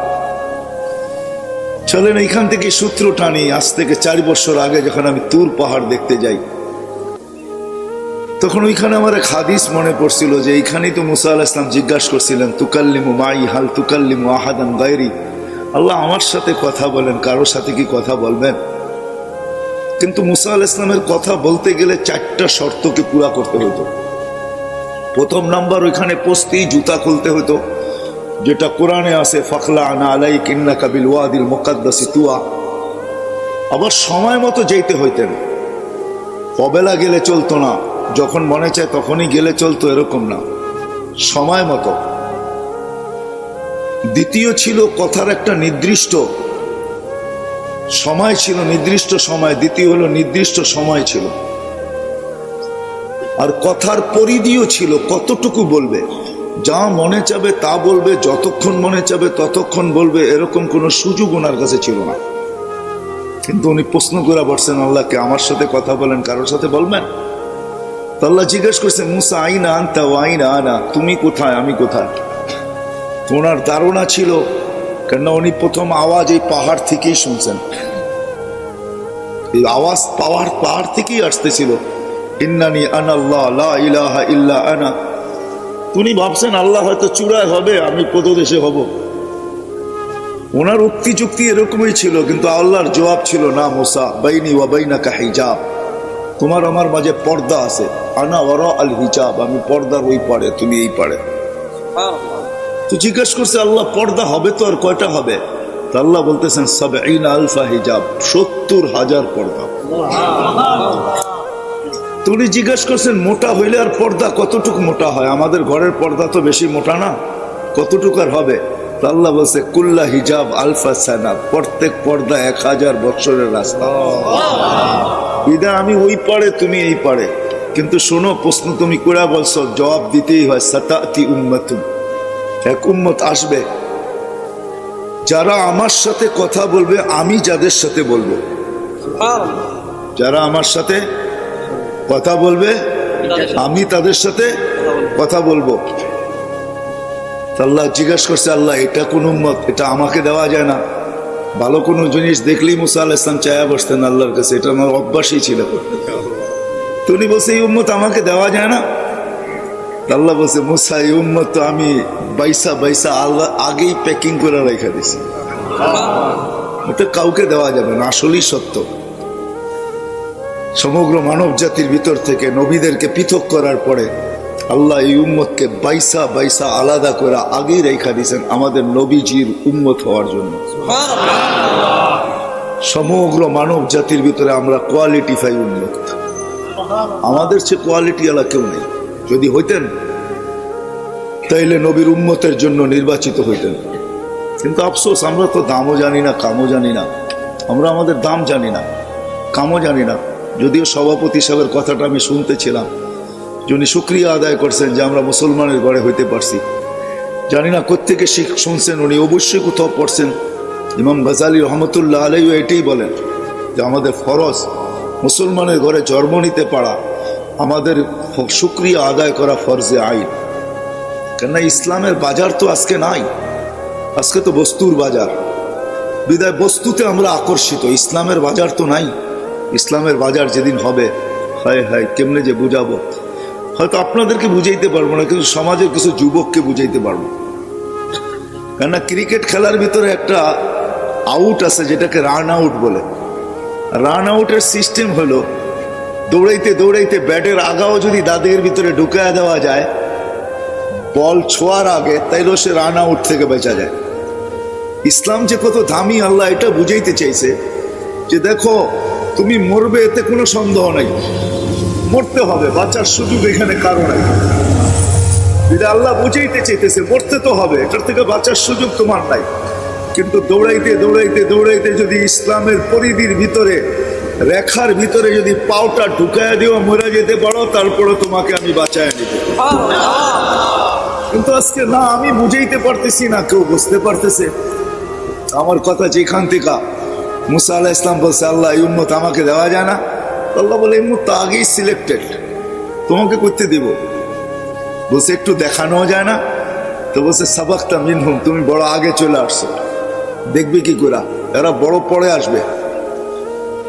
চলেন এইখান থেকে সূত্র টানি। আজ থেকে 4 বছর আগে যখন আমি তুর পাহাড় দেখতে যাই, তখন ওইখানে আমার এক হাদিস মনে পড়ছিল যে এইখানেই তো মুসা আলাইহিস সালাম জিজ্ঞাসা করছিলেন তুকাল্লিমু মাই হাল তুকাল্লিমু আহাদান গায়রি, আল্লাহ আমার সাথে কথা বলেন, কারোর সাথে কি কথা বলবেন? কিন্তু মুসা আলাইহিস সালামের কথা বলতে গেলে 4টা শর্তকে পুরা করতে হতো। প্রথম নাম্বার, ওইখানে পৌঁছতেই জুতা খুলতে হতো, যেটা কোরআনে আছে ফাখলা আনা আলাইক ইন্নাকা বিল ওয়াদিল মুকাদ্দাসি তুয়া। আবার সময় মতো যেতে হইতেন। অবেলা গেলে চলতো না, যখন মনে চায় তখনই গেলে চলতো, এরকম না, সময় মতো। দ্বিতীয় ছিল কথার একটা নির্দিষ্ট সময় ছিল, নির্দিষ্ট সময়। দ্বিতীয় হলো নির্দিষ্ট সময় ছিল। আর কথার পরিধিও ছিল, কতটুকু বলবে, যা মনে চাবে তা বলবে, যতক্ষণ মনে চাবে ততক্ষণ বলবে, এরকম কোনো সুযোগ ওনার কাছে ছিল না। কিন্তু উনি প্রশ্ন করে বসছেন আল্লাহকে, আমার সাথে কথা বলেন, কারোর সাথে বলবেন? তো আল্লাহ জিজ্ঞেস করছে, মুসা আইনা আনতা ওয়া আইনা আনা, তুমি কোথায়, আমি কোথায়? ওনার ধারণা ছিল, কেননা উনি প্রথম আওয়াজ এই পাহাড় থেকেই শুনছেন, এই আওয়াজ পাহাড় থেকেই আসতেছিল, ইন্নানি আনাল্লাহ লা ইলাহা ইল্লা আনা। উনি ভাবছেন আল্লাহ হয়তো চূড়ায় হবে, আমি পদদেশে হব। ওনার উক্তি যুক্তি এরকমই ছিল, কিন্তু আল্লাহর জবাব ছিল, না মুসা, বাইনি ওয়া বাইনাকা হিজাব, তোমার আমার মাঝে পর্দা আছে, আনা ওয়ারা আল হিজাব, আমি পর্দার ওই পারে, তুমি এই পারে। তো জিজ্ঞেস করছে আল্লাহ, পর্দা হবে তো আর কয়টা হবে? তো আল্লাহ বলতেছেন, সাবঈনা আলফা হিজাব, ৭০,০০০ পর্দা। তো উনি জিজ্ঞেস করছেন, মোটা হইলে আর পর্দা কতটুকু মোটা হয়? আমাদের ঘরের পর্দা তো বেশি মোটা না, কতটুকু আর হবে? তো আল্লাহ বলছে, কুল্লা হিজাব আলফা সানা, প্রত্যেক পর্দা ১,০০০ বছরের রাস্তা। বিদায় আমি ওই পারে, তুমি এই পারে। কিন্তু শোনো, প্রশ্ন তুমি করে বলছো, জবাব দিতেই হয়। সাতাতি উম্মাতুন, এক উম্মত আসবে যারা আমার সাথে কথা বলবে, আমি যাদের সাথে বলবো। যারা আমার সাথে কথা বলবে, আমি তাদের সাথে কথা বলবো। আল্লাহ জিজ্ঞাসা করছে, আল্লাহ এটা কোন উম্মত? এটা আমাকে দেওয়া যায় না। ভালো কোনো জিনিস দেখলেই মুসা আলাইহিস সালাম চায়া বসতেন আল্লাহর কাছে, এটা আমার অভ্যাসই ছিল। তো উনি বলছে, এই উম্মত আমাকে দেওয়া যায় না? আল্লাহ বলছে, মুসা, এই উম্মত তো আমি বাইসা আল্লাহ আগেই প্যাকিং করে রেখে দিছি, এটা কাউকে দেওয়া যাবে না। আসলেই সত্য, সমগ্র মানব জাতির ভিতর থেকে নবীদেরকে পৃথক করার পরে আল্লাহ এই উম্মতকে বাইসা আলাদা করে আগেই রেখা দিয়েছেন আমাদের নবীজির উম্মত হওয়ার জন্য। সমগ্র মানব জাতির ভিতরে আমরা কোয়ালিটিফাই উম্মত, আমাদের চেয়ে কোয়ালিটি আলা কেউ নেই। যদি হইতেন তাইলে নবীর উম্মতের জন্য নির্বাচিত হইতেন। কিন্তু আফসোস, আমরা তো দামও জানি না, কামও জানি না। আমরা আমাদের দাম জানি না, কামও জানি না। যদিও সভাপতি সাহেবের কথাটা আমি শুনতেছিলাম, যিনি শুকরিয়া আদায় করছেন যে আমরা মুসলমানের ঘরে হইতে পারছি। জানি না কোত্থেকে শুনছেন, উনি অবশ্যই কোথাও পড়ছেন। ইমাম গাজালি রহমতুল্লাহ আলাইহি এটাই বলেন যে আমাদের ফরজ মুসলমানের ঘরে জন্ম নিতে পারা, আমাদের শুকরিয়া আদায় করা ফরজে আইন। কেননা ইসলামের বাজার তো আজকে নাই, আজকে তো বস্তুর বাজার। বিদায় বস্তুতে আমরা আকর্ষিত, ইসলামের বাজার তো নাই। ইসলামের বাজার যেদিন হবে, হায় হায় কেমনে যে বুঝাবো। হয়তো আপনাদেরকে বুঝাইতে পারবো না, কিন্তু সমাজের কিছু যুবককে বুঝাইতে পারবো। কেননা ক্রিকেট খেলার ভিতরে একটা আউট আছে, যেটাকে রান আউট বলে। রান আউটের সিস্টেম হলো, দৌড়াইতে দৌড়াইতে ব্যাটের আগাও যদি দাঁতের ভিতরে ঢুকায় দেওয়া যায় বল ছোঁয়ার আগে, তাইলেও সে রান আউট থেকে বেঁচা যায়। ইসলাম যে কত দামি, আল্লাহ এটা বুঝাইতে চাইছে যে দেখো, তুমি মরবে, এতে কোনো সন্দেহ নাই, মরতে হবে, বাঁচার সুযোগ এখানে কারো নাই। যেটা আল্লাহ বুঝাইতে চাইতেছে, মরতে তো হবে, এটার থেকে বাঁচার সুযোগ তোমার নাই। কিন্তু দৌড়াইতে দৌড়াইতে দৌড়াইতে যদি ইসলামের পরিধির ভিতরে, রেখার ভিতরে যদি পাওটা ঢুকায় দিও, মরে যেতে পারো, তারপরে তোমাকে আমি বাঁচায় নিব। কিন্তু আজকে না, আমি বুঝাইতে পারতেছি না, কেউ বুঝতে পারতেছে আমার কথা। যেখান থেকে মুসা আলাইহিস সালাম বলছে, আল্লাহ এই উম্মত আমাকে দেওয়া যায় না, আল্লাহ বলে, এই উম্মত তো আগেই সিলেক্টেড, তোমাকে করতে দিব। বলছে একটু দেখানো যায় না? তো বলছে, সাবাক্তা মিনহুম, তুমি বড় আগে চলে আসছো, দেখবে কি করে, এরা বড় পরে আসবে।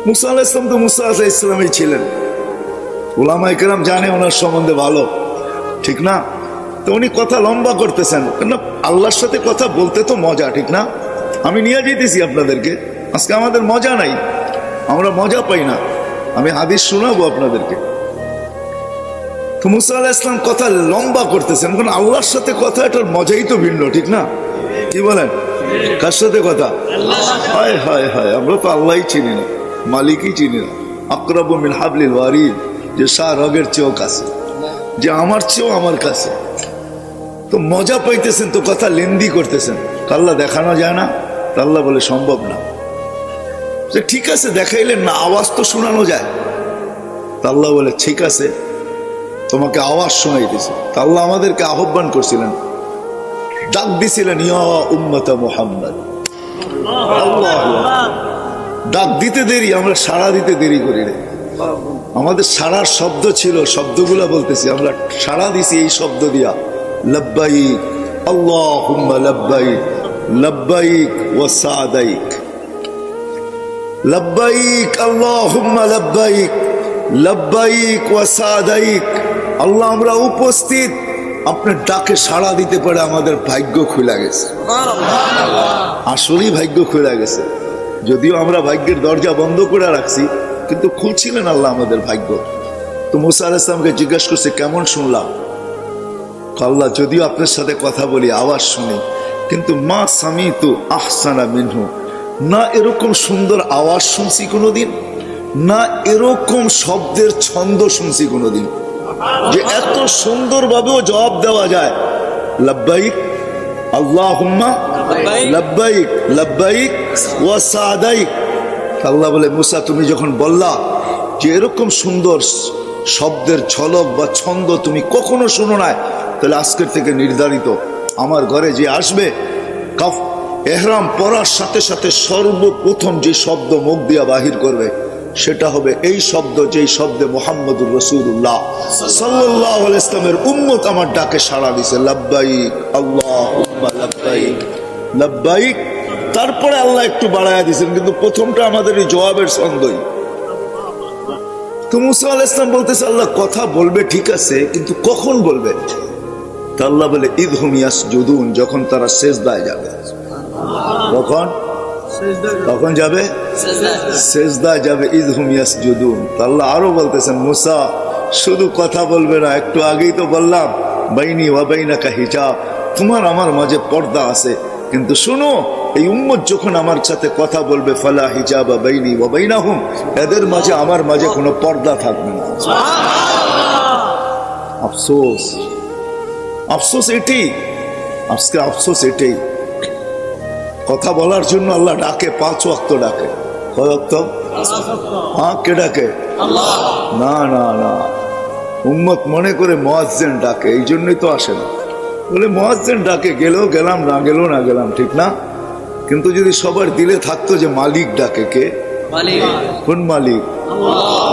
মুসা আলাইহিস সালাম তো মুসা আলাইহিস সালামই ছিলেন, উলামায়ে কেরাম জানে ওনার সম্বন্ধে ভালো, ঠিক না? তো উনি কথা লম্বা করতেছেন, কেন আল্লাহর সাথে কথা বলতে তো মজা, ঠিক না? আমি নিয়ে যেতেছি আপনাদেরকে, আজকে আমাদের মজা নাই, আমরা মজা পাই না। আমি হাদিস শোনাবো আপনাদেরকে। তো মুসা আলাইহিস সালাম কথা লম্বা করতেছেন, কারণ আল্লাহর সাথে কথা, এটার মজাই তো ভিন্ন, ঠিক না? কি বলেন? কার সাথে কথা? হায় হায় হায়, আমরা তো আল্লাহই চিনি না, মালিকই চিনি না। আকরাবু মিন হাবলিল ওয়ারিদ, যে শাহ রগের চেয়েও কাছে, যে আমার চেয়েও আমার কাছে। তো মজা পাইতেছেন তো কথা লেন্দি করতেছেন, আল্লাহ দেখানো যায় না? আল্লাহ বলে সম্ভব না। যে ঠিক আছে দেখাইলেন না, আওয়াজ তো শোনানো যায়। আল্লাহ বলে ঠিক আছে, তোমাকে আওয়াজ শোনাইতেছে। আল্লাহ আমাদেরকে আহ্বান করছিলেন, ডাক দিছিলেন, ইয়া উম্মতা মুহাম্মদ। ডাক দিতে দেরি, আমরা সাড়া দিতে দেরি করি রে। আমাদের সাড়ার শব্দ ছিল, শব্দগুলা বলতেছি, আমরা সাড়া দিছি এই শব্দ দিয়া, লব্বাইক আল্লাহুম্মা লব্বাইক, লব্বাইক ওয়া সাদাইক, লব্বাইক আল্লাহুম্মা লব্বাইক, লব্বাইক ওয়া সাদাইক। আল্লাহ আমরা উপস্থিত, আপনার ডাকে সাড়া দিতে পারে আমাদের ভাগ্য খুলে গেছে। আসলেই ভাগ্য খুলে গেছে, যদিও আমরা ভাগ্যের দরজা বন্ধ করে রাখছি, কিন্তু খুলছিলেন আল্লাহ আমাদের ভাগ্য। তো মুসা আলাইহিস সালামকে জিজ্ঞাসা করছে, কেমন শুনলাম? আল্লাহ যদিও আপনার সাথে কথা বলি, আওয়াজ শুনি, কিন্তু মা সামিতু আহসানা মিনহু, না এরকম সুন্দর আওয়াজ শুনছি কোনোদিন, না এরকম শব্দের ছন্দ শুনছি কোনোদিন, যে এত সুন্দরভাবেও জবাব দেওয়া যায়। লব্বাইক আল্লাহুম্মা লব্বাইক, লব্বাইক ওয়া সাদাইক। আল্লাহ বলে, মুসা তুমি যখন বললা যে এরকম সুন্দর শব্দের ঝলক বা ছন্দ তুমি কখনো শোনো নাই, তাহলে আজকের থেকে নির্ধারিত, আমার ঘরে যে আসবে এহরাম পরার সাথে সাথে সর্বপ্রথম যে শব্দ মুখ দিয়া বাহির করবে সেটা হবে এই শব্দ, যেই শব্দে মুহাম্মদুর রাসূলুল্লাহ সাল্লাল্লাহু আলাইহি ওয়াসাল্লামের উম্মত আমার ডাকে সাড়া দিছে, লব্বাইক আল্লাহুম্মা লব্বাইক, লব্বাইক। তারপরে আল্লাহ একটু বাড়ায়া দিয়েছেন, কিন্তু প্রথমটা আমাদের এই জবাবের ছন্দই। তো মুসা আলাইহিস সালাম বলতেছে, আল্লাহ কথা বলবে ঠিক আছে, কিন্তু কখন বলবে? তা আল্লাহ বলে, ইদহুম ইয়াসজুদুন, যখন তারা সিজদায় যাবে। কখন যাবে? সিজদায় যাবে, ইদহুম ইয়াসজুদুন। আল্লাহ আরো বলতেছেন, মুসা শুধু কথা বলবে না, একটু আগেই তো বললাম বাইনি ওয়া বাইনাকা হিজাব, তোমার আমার মাঝে পর্দা আছে, কিন্তু শোনো এই উম্মত যখন আমার সাথে কথা বলবে, ফালা হিজাবা বাইনি ওয়া বাইনাহুম, এদের মাঝে আমার মাঝে কোনো পর্দা থাকবে না। আফসোস, আফসোস এটাই, আজকে আফসোস এটাই। কথা বলার জন্য আল্লাহ ডাকে, 5 ওয়াক্ত ডাকে। কয় ওয়াক্ত? হ্যাঁ, কে ডাকে? না না না, উম্মত মনে করে মুয়াজ্জিন ডাকে, এই জন্যই তো আসে না। বলে মুয়াজ্জিন ডাকে, গেলেও গেলাম, না গেলেও না গেলাম, ঠিক না? কিন্তু যদি সবার দিলে থাকতো যে মালিক ডাকে, কে? কোন মালিক?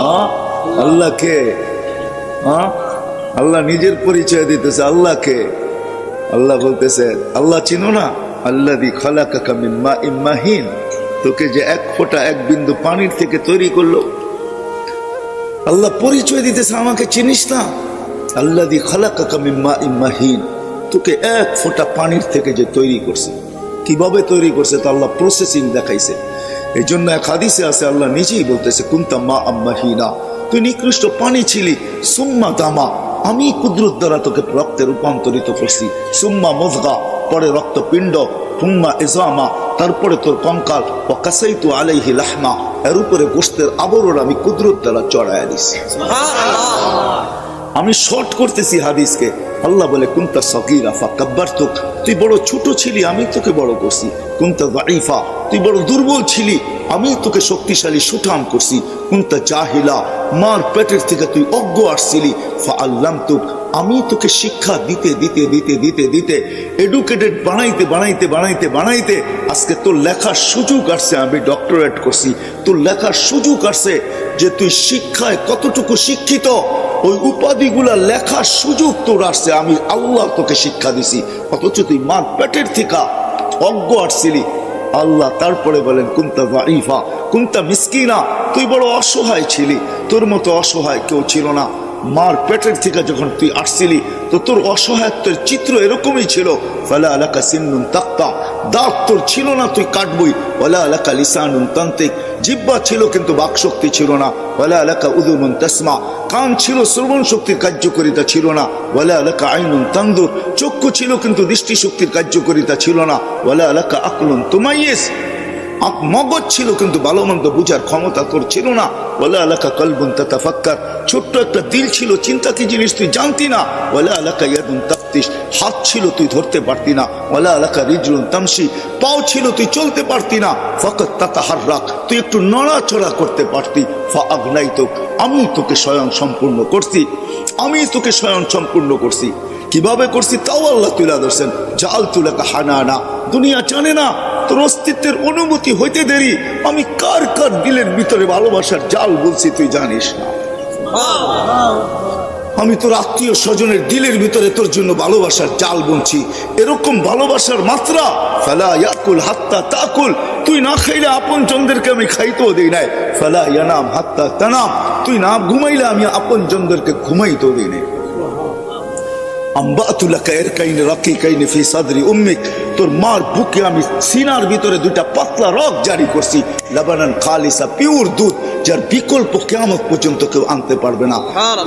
হ্যাঁ, আল্লাহ কে? হ্যাঁ, আল্লাহ নিজের পরিচয় দিতেছে, আল্লাহ কে? আল্লাহ বলতেছে, আল্লাহ চিনো না? আল্লাযী খালাকাকা মিন মাইন মাহিন, তোকে যে এক ফোঁটা এক বিন্দু পানির থেকে তৈরি করলো। আল্লাহ পরিচয় দিতেছে, আমাকে চিনিস না? আল্লাযী খালাকাকা মিন মাইন মাহিন, তোকে এক ফোঁটা পানির থেকে যে তৈরি করছে। কিভাবে তৈরি করছে তা আল্লাহ প্রসেসিং দেখাইছে। এই জন্য এক হাদিসে আছে, আল্লাহ নিজেই বলতেছে, কুনতা মা মাহিনা, তুই নিকৃষ্ট পানি ছিলি, সুম্মা দামা, আমি কুদরত দ্বারা তোকে রক্তে রূপান্তরিত করছি, সুম্মা মুযগা, পরে রক্তপিণ্ড, থুম্মা ইজামা, তারপরে তোর কঙ্কাল, ওয়া কাসাইতু আলাইহি লাহমা, এর উপরে গোশতের আবরণ আমি কুদরত দ্বারা চড়াইয়া দিছি। আমি শর্ট করতেছি হাদিসকে। আল্লাহ বলে, কুনতা সগীরা ফাকাব্বারতুক, তুই বড় ছোট ছিলি, আমি তোকে বড় করছি। কুনতা যায়ীফা, তুই বড় দুর্বল ছিলি, আমি তোকে শক্তিশালী সুঠাম করছি। কুনতা জাহিলা, মার পেটের থেকে তুই অজ্ঞ আসছিলি, ফাআল্লামতুক, আমি তোকে শিক্ষা দিতে দিতে দিতে দিতে দিতে এডুকেটেড বানাইতে বানাইতে বানাইতে বানাইতে আজকে তোর লেখার সুযোগ আসছে, আমি ডক্টরেট করছি। তোর লেখার সুযোগ আসছে যে তুই শিক্ষায় কতটুকু শিক্ষিত, ওই উপাধিগুলা লেখার সুযোগ তোর আসছে, আমি আল্লাহ তোকে শিক্ষা দিছি। অথচ তুই মার পেটের থেকে অজ্ঞ আসছিলি। আল্লাহ তারপরে বলেন, কুনতা যায়ীফা কুনতা মিসকিনা, তুই বড় অসহায় ছিলি, তোর মতো অসহায় কেউ ছিল না। মার পেটের থেকে যখন তুই আসছিলি তো তোর অসহায়ত্বের চিত্র এরকমই ছিল। ফালা আলাকা সিন্নুন তাক্তা, দাঁত তোর ছিল না, তুই কাটবই। ওয়ালা আলাকা লিসানুন তান্তিক, জিহ্বা ছিল কিন্তু বাকশক্তি ছিল না। ওয়ালা আলাকা উযুনুন তাসমা, কান ছিল, শ্রবণ শক্তির কার্যকারিতা ছিল না। ওয়ালা আলাকা আইনুন তানদুর, চক্ষু ছিল কিন্তু দৃষ্টিশক্তির কার্যকারিতা ছিল না। ওয়ালা আলাকা আকলুন তুমাইয়িজ, মগজ ছিল কিন্তু ভালো মন্দ বুঝার ক্ষমতা তোর ছিল না। ওয়ালা আলাকা কলবুন তাতাফাক্কার, ছোট্ট একটা দিল ছিল, চিন্তা কি জিনিস তুই জানতি না। ওয়ালা আলাকা ইয়াদুন তাফতিশ, হাত ছিল তুই ধরতে পারতি না। ওয়ালা আলাকা রিজলুন তামশি, পাও ছিল তুই চলতে পারতি না। ফাকাত তাতাহাররাক, তুই একটু নড়াচড়া করতে পারতি। ফাআগনাইতুক, আমি তোকে স্বয়ং সম্পূর্ণ করছি, আমি তোকে স্বয়ং সম্পূর্ণ করছি। কিভাবে করছি তাও আল্লাহ তুলে ধরছেন। জাল তুলাকা হানানা, দুনিয়া জানে না তোর অস্তিত্বের অনুভূতি হইতে দেরি আমি কার কার দিলের ভিতরে ভালোবাসার জাল বলছি তুই জানিস না। আমি তোর আত্মীয় স্বজনের দিলের ভিতরে তোর জন্য ভালোবাসার জাল বুনছি। এরকম ভালোবাসার মাত্রা ফালা ইয়াকুল হাত্তা তাকুল, তুই না খাইলে আপন জনদেরকে আমি খাইতেও দেই নাই। ফালা ইয়ানাম হাত্তা তানাম, তুই না ঘুমাইলে আমি আপন জনদেরকে ঘুমাইতেও দেই নাই। তোর মার বুকে আমি সিনার ভিতরে দুইটা পাতলা রক জারি করছি, লাবানান খালিসা, পিওর দুধ, যার বিকল্প কিয়ামত পর্যন্ত কেউ আনতে পারবে না।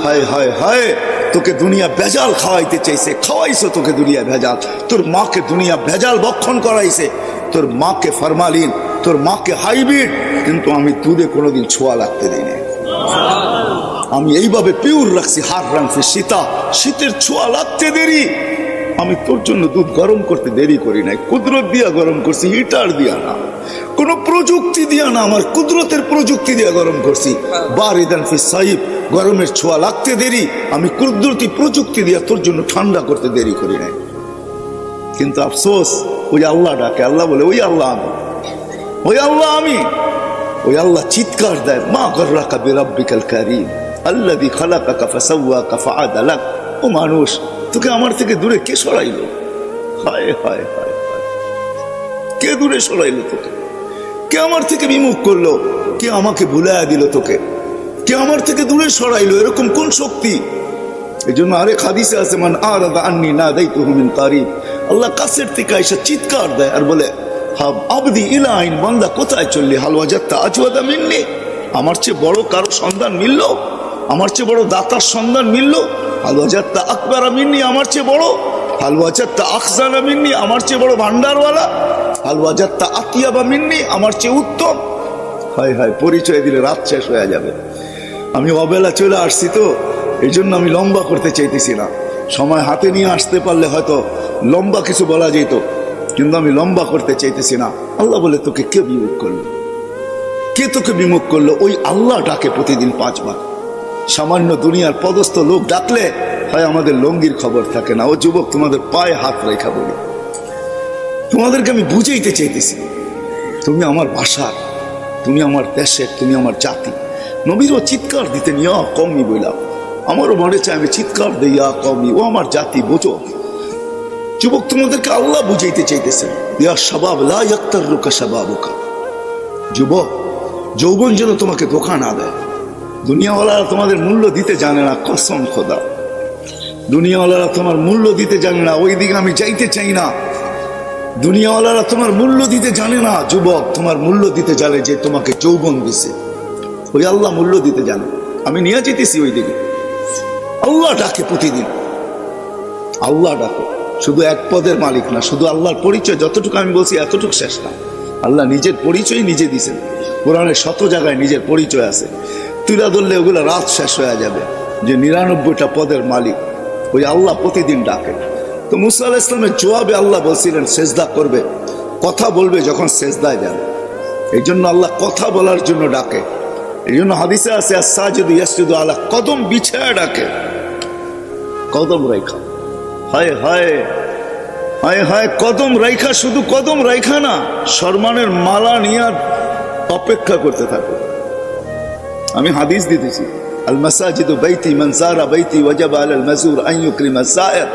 হায় হায় হায়, তোকে দুনিয়া ভেজাল খাওয়াইতে চাইছে, খাওয়াইছে তোকে দুনিয়া ভেজাল। তোর মাকে দুনিয়া ভেজাল ভক্ষণ করাইছে, তোর মাকে ফরমালিন, তোর মাকে হাইব্রিড, কিন্তু আমি দুধে কোনোদিন ছোঁয়া লাগতে দিই না। আমি এইভাবে পিওর রাখছি, হার রাখছি শীতা, শীতের ছোঁয়া লাগতে দেরি। আমি তোর জন্য দুধ গরম করতে দেরি করি নাই, কুদরত দিয়া গরম করছি, হিটার দিয়া না, কোন প্রযুক্তি দিয়া না, আমার কুদরতের প্রযুক্তি দিয়া গরম করছি। বারিদান ফি সাইব, গরমের ছোঁয়া লাগতে দেরি, আমি কুদরতি প্রযুক্তি দিয়া তোর জন্য ঠান্ডা করতে দেরি করি নাই। কিন্তু আফসোস, ওই আল্লাহ ডাকে, আল্লাহ বলে ওই আল্লাহ আমি, ওই আল্লাহ আমি। ওই আল্লাহ চিৎকার দেয়, মা গররাকা বিরাব্বিকাল কারীম আল্লাযী খালাকাকা ফাসাওয়াকা ফাআদালাক। ও মানুষ, তোকে আমার থেকে দূরে কে সরাইলো? হায় হায় হায়, কে দূরে সরাইলো তোকে? কে আমার থেকে বিমুখ করলো? কে আমাকে ভুলাইয়া দিল তোকে? কে আমার থেকে দূরে সরাইলো? এরকম কোন শক্তি? এই জন্য আরেক হাদিসে আছে, মান আরাদা আন্নি নাদাইতুহু মিন কারীব, আল্লাহ কাছের থেকে এসে চিৎকার দেয় আর বলে, আবদি ইলাইন, বান্দা কোথায় চললি? হাল ওয়াজাদতা আজওয়াদা মিন্নি, আমার চেয়ে বড় কারো সন্ধান মিলল? আমার চেয়ে বড় দাতার সন্ধান মিলল? হাল ওয়াজাদতা আকবারা মিন্নি, আমার চেয়ে বড়? হাল ওয়াজাদতা আখজানা মিন্নি, আমার চেয়ে বড় ভান্ডারওয়ালা? হাল ওয়াজাদতা আতিয়াবা মিন্নি, আমার চেয়ে উত্তম? হায় হায়, পরিচয় দিলে রাত শেষ হয়ে যাবে। আমি অবেলা চলে আসছি তো, এই জন্য আমি লম্বা করতে চাইতেছি না। সময় হাতে নিয়ে আসতে পারলে হয়তো লম্বা কিছু বলা যেত, কিন্তু আমি লম্বা করতে চাইতেছি না। আল্লাহ বলে, তোকে কে বিমুখ করলো? কে তোকে বিমুখ করলো? ওই আল্লাহ ডাকে প্রতিদিন 5 বার। সামান্য দুনিয়ার পদস্থ লোক ডাকলে হয় আমাদের লঙ্গির খবর থাকে না। ও যুবক, তোমাদের পায়ে হাত রেখা বলি, তোমাদেরকে আমি বুঝাইতে চাইতেছি, তুমি আমার ভাষার, তুমি আমার দেশের, তুমি আমার জাতি। নবীরও চিৎকার দিতে নিয়া কমই বললাম, আমারও মনে চাই আমি চিৎকার দিয়া কমই, ও আমার জাতি, বোঝো। যুবক, তোমাদেরকে আল্লাহ বুঝাইতে চাইতেছেন, ইয়া শাবাব লা ইয়াক্তারুকা শাবাবুকা, যুবক, যৌবন যেন তোমাকে ধোঁকা না দেয়। দুনিয়াওয়ালারা তোমাদের মূল্য দিতে জানে না, কসম খোদা, দুনিয়াওয়ালারা তোমার মূল্য দিতে জানে না। ওই দিকে আমি যাইতে চাই না। দুনিয়াওয়ালারা তোমার মূল্য দিতে জানে না। যুবক, তোমার মূল্য দিতে জানে যে তোমাকে যৌবন দিছে, ওই আল্লাহ মূল্য দিতে জানে। আমি নিয়ে যেতেছি ওই দিকে। আল্লাহ ডাকে প্রতিদিন, আল্লাহ ডাকে। শুধু এক পদের মালিক না, শুধু আল্লাহর পরিচয় যতটুকু আমি বলছি এতটুকু শেষ না। আল্লাহ নিজের পরিচয় নিজে দিয়েছেন। কোরআনের 100 জায়গায় নিজের পরিচয় আছে, তুলা ধরলে ওগুলো রাত শেষ হয়ে যাবে। যে 99টা পদের মালিক ওই আল্লাহ প্রতিদিন ডাকে। তো মুসা আলাইহিস সালামের জবাবে আল্লাহ বলছিলেন সেজদা করবে, কথা বলবে যখন সেজদায় যাবে। এই জন্য আল্লাহ কথা বলার জন্য ডাকে। এই জন্য হাদিসে আছে, আস-সাজিদু ইয়াসজুদু আলা কদম, বিছায়া ডাকে, কদম রাইখা। হায় হায় হায় হায়, কদম রাইখা, শুধু কদম রাইখা না, সম্মানের মালা নিয়ে অপেক্ষা করতে থাকো। আমি হাদিস দিতেছি, আল মাসাজিদু বাইতি, মান যারা বাইতি ওয়াজাবা আলাল মাজুর আন ইউকরিমা যায়ের।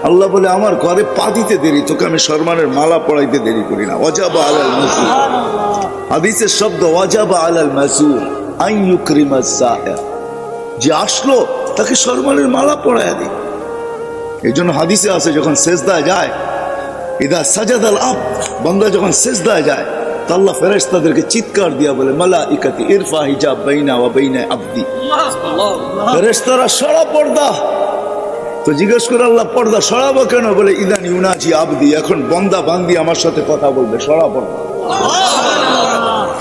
আল্লাহ বলে, আমার ঘরে পা দিতে দেরি, তোকে আমি সম্মানের মালা পড়াইতে দেরি করি না। ওয়াজাবা আলাল মাজুর, হাদিসের শব্দ ওয়াজাবা আলাল মাজুর আন ইউকরিমা যায়ের, যে আসলো তাকে সম্মানের মালা পড়াইয়া দিই। এই জন্য হাদিসে আছে, যখন সেজদায় যায়, ইদা সাজাদাল আব, বান্দা যখন সেজদায় যায়, তো আল্লাহ ফেরেশতাদেরকে চিৎকার দিয়া বলে, মালাইকাতি ইরফা হিজাব বাইনা ওয়া বাইনা আবদি। ফেরেশতারা সরা পর্দা। তো জিজ্ঞেস করে আল্লাহ, পর্দা সরাবো কেন? বলে, ইদান ইউনাজি আবদি, এখন বন্দা বান্দি আমার সাথে কথা বলবে, সরা পর্দা।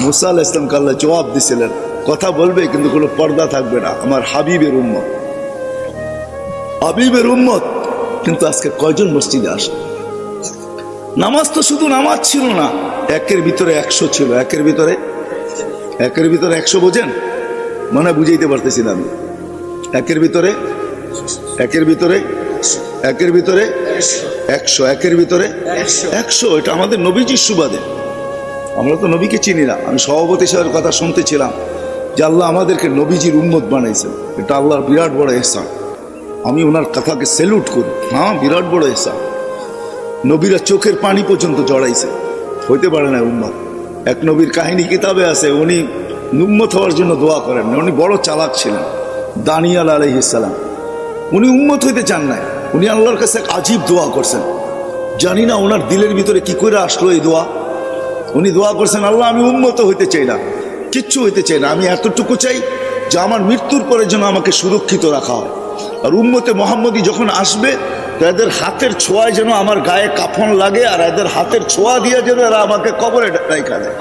মুসা আলাইহিস সালামকে আল্লাহ জবাব দিছিলেন, কথা বলবে কিন্তু কোনো পর্দা থাকবে না, আমার হাবিবের উম্মত, হাবিবের উম্মত। কিন্তু আজকে কয়জন মসজিদে আসে? নামাজ তো শুধু নামাজ ছিল না, একের ভিতরে 100 ছিল। একের ভিতরে 100 বোঝেন? মনে বুঝাইতে পারতেছি না আমি। একের ভিতরে 100, একের ভিতরে 100। এটা আমাদের নবীজির সুবাদে। আমরা তো নবীকে চিনি না। আমি সভাপতি সাহেবের কথা শুনতেছিলাম যে আল্লাহ আমাদেরকে নবীজির উম্মত বানাইছেন, এটা আল্লাহর বিরাট বড় ইহসান। আমি ওনার কথাকে স্যালুট করি। হ্যাঁ, বিরাট বড় ইহসান। নবীরা চোখের পানি পর্যন্ত জড়াইছে, হইতে পারে না উম্মত। এক নবীর কাহিনী কিতাবে আছে, উনি উম্মত হওয়ার জন্য দোয়া করেন না। উনি বড় চালাক ছিলেন, দানিয়াল আলাইহিস সালাম। উনি উম্মত হইতে চান নাই, উনি আল্লাহর কাছে এক আজীব দোয়া করছেন। জানি না ওনার দিলের ভিতরে কি করে আসলো এই দোয়া। উনি দোয়া করছেন, আল্লাহ আমি উম্মত হইতে চাই না, কিচ্ছু হইতে চাই না, আমি এতটুকু চাই যে আমার মৃত্যুর পরে যেন আমাকে সুরক্ষিত রাখা হয়। আর উম্মতে মোহাম্মদী যখন আসবে তো এদের হাতের ছোঁয়ায় যেন আমার গায়ে কাফন লাগে, আর এদের হাতের ছোঁয়া দিয়ে যেন এরা আমাকে কবরে রাখা দেয়।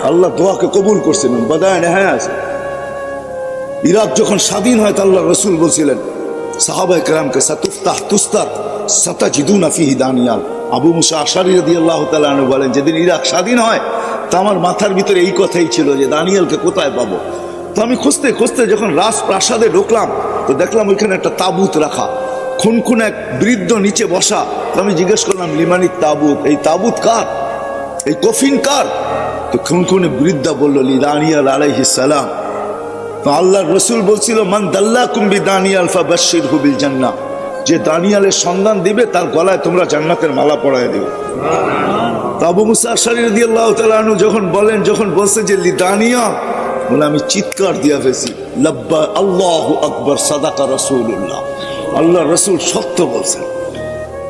আল্লাহ দোয়াকে কবুল করছেন। বাদায় হ্যাঁ আছে। ইরাক যখন স্বাধীন হয়, আল্লাহ রসুল বলছিলেন সাহাবায়ে কেরামকে, সাতুফতাহ তুস্তার সাতাজিদুনা ফিহি দানিয়াল। আবু মুসা আশারী রাদিয়াল্লাহু তাআলা আনহু বলেন, যেদিন ইরাক স্বাধীন হয় তা আমার মাথার ভিতরে এই কথাই ছিল যে দানিয়ালকে কোথায় পাবো। তো আমি খুঁজতে খুঁজতে যখন রাজপ্রাসাদে ঢুকলাম তো দেখলাম ওইখানে একটা তাবুত রাখা, খুন এক বৃদ্ধ নিচে বসা। তো আমি জিজ্ঞেস করলাম, লিমানি তাবুত, এই তাবুত কার, এই কফিন কার? তো খুনে বৃদ্ধা বলল, লি দানিয়াল আলাইহিস সালাম। তো আল্লাহর রসুল বলছিল, মান দাল্লাকুম বিদানিয়াল ফাবাশশিরহু বিল জান্নাহ, যে দানিয়ালের সন্ধান দিবে তার গলায় তোমরা জান্নাতের মালা পরায় দিও। তো আবু মুসা আশআরী রাদিয়াল্লাহু তাআলা আনহু যখন বলছে যে লি দানিয়াল, বলে আমি চিৎকার দিয়া ফেলছি, লাব্বা আল্লাহু আকবার, সাদাকা রাসূলুল্লাহ, আল্লাহ রসুল সত্য বলছেন।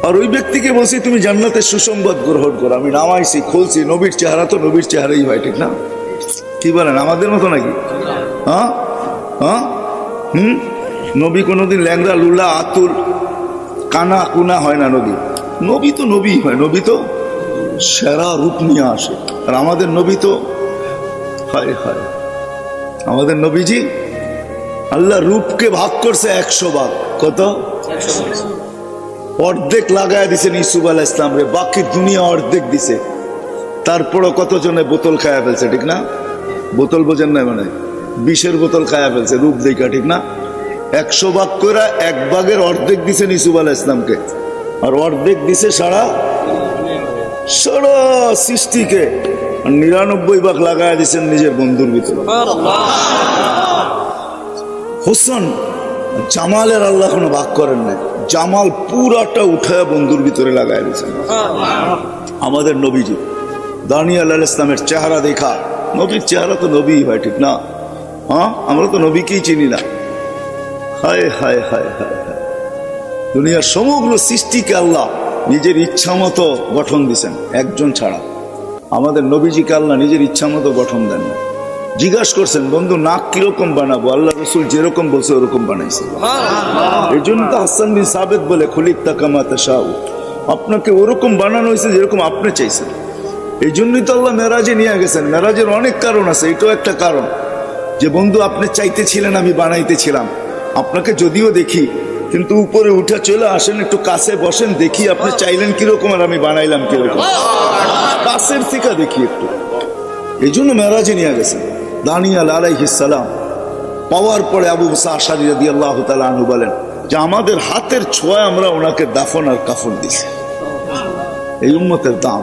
আর ওই ব্যক্তিকে বলছি, তুমি জান্নাতের সুসংবাদ গ্রহণ করো। আমি নামাইছি, খুলছি, নবীর চেহারা তো নবীর চেহারাই হয়, ঠিক না? কি বলেন, আমাদের মতো নাকি? হ্যাঁ হ্যাঁ নবী কোনোদিন ল্যাংড়া লুলা আতুল কানা কুনা হয় না। নবী তো নবী হয়, নবী তো সেরা রূপ নিয়ে আসে। আর আমাদের নবী তো হায় হায়, আমাদের নবীজি আল্লাহ রূপকে ভাগ করছে 100 ভাগ। কত? অর্ধেক লাগায় দিছেন ইউসুফ আলাইহিস সালাম রে, বাকি দুনিয়া অর্ধেক দিছে। তারপরও কতজনে বোতল খায়া ফেলছে, ঠিক না? বোতল বোঝেন না, মানে বিষের বোতল খায়া ফেলছে রূপ দেখা, ঠিক না? 100 ভাগ করে 1 ভাগের অর্ধেক দিছেন ইউসুফ আলাইহিস সালামকে, আর অর্ধেক দিছে সারা সৃষ্টিকে। 99 ভাগ লাগায় দিছেন নিজের বন্ধুর ভিতরে। হোসেন জামালের আল্লাহ কোনো ভাগ করেন না, জামাল পুরাটা উঠায় বন্ধুর ভিতরে লাগায় দিয়েছেন। আমাদের নবীজি দানিয়াল আলাইহিস সালামের চেহারা দেখা, নবীর চেহারা তো নবী হয়, ঠিক না? হ্যাঁ, আমরা তো নবীকেই চিনি না। হায় হায় হায় হায় হায়, দুনিয়ার সমগ্র সৃষ্টিকে আল্লাহ নিজের ইচ্ছা মতো গঠন দিছেন, একজন ছাড়া। আমাদের নবীজিকে আল্লাহ নিজের ইচ্ছা মতো গঠন দেন না। জিজ্ঞাসা করছেন, বন্ধু নাক কিরকম বানাবো? আল্লাহ রসুল যেরকম বলছে ওরকম বানাইছে। এই জন্য তো হাসান বিন সাবিত বলে, খুলিকতা কামা তাশাউ, আপনাকে ওরকম বানানো হয়েছে যেরকম আপনি চাইছেন। এই জন্যই তো আল্লাহ মেরাজে নিয়ে গেছেন। মেরাজের অনেক কারণ আছে, এটাও একটা কারণ যে বন্ধু আপনি চাইতেছিলেন, আমি বানাইতেছিলাম। আপনাকে যদিও দেখি, কিন্তু উপরে উঠে চলে আসেন, একটু কাছে বসেন, দেখি আপনি চাইলেন কিরকম আর আমি বানাইলাম কিরকম, কাছের থেকে দেখি একটু। এই জন্য মেরাজে নিয়ে গেছেন। দানিয়াল আলাইহিস সালাম পাওয়ার পরে আবু মুসা আশআরী রাদিয়াল্লাহু তাআলা আনহু বলেন যে আমাদের হাতের ছোঁয়ায় আমরা ওনাকে দাফন আর কাফন দিছি। এই উম্মতের দাম,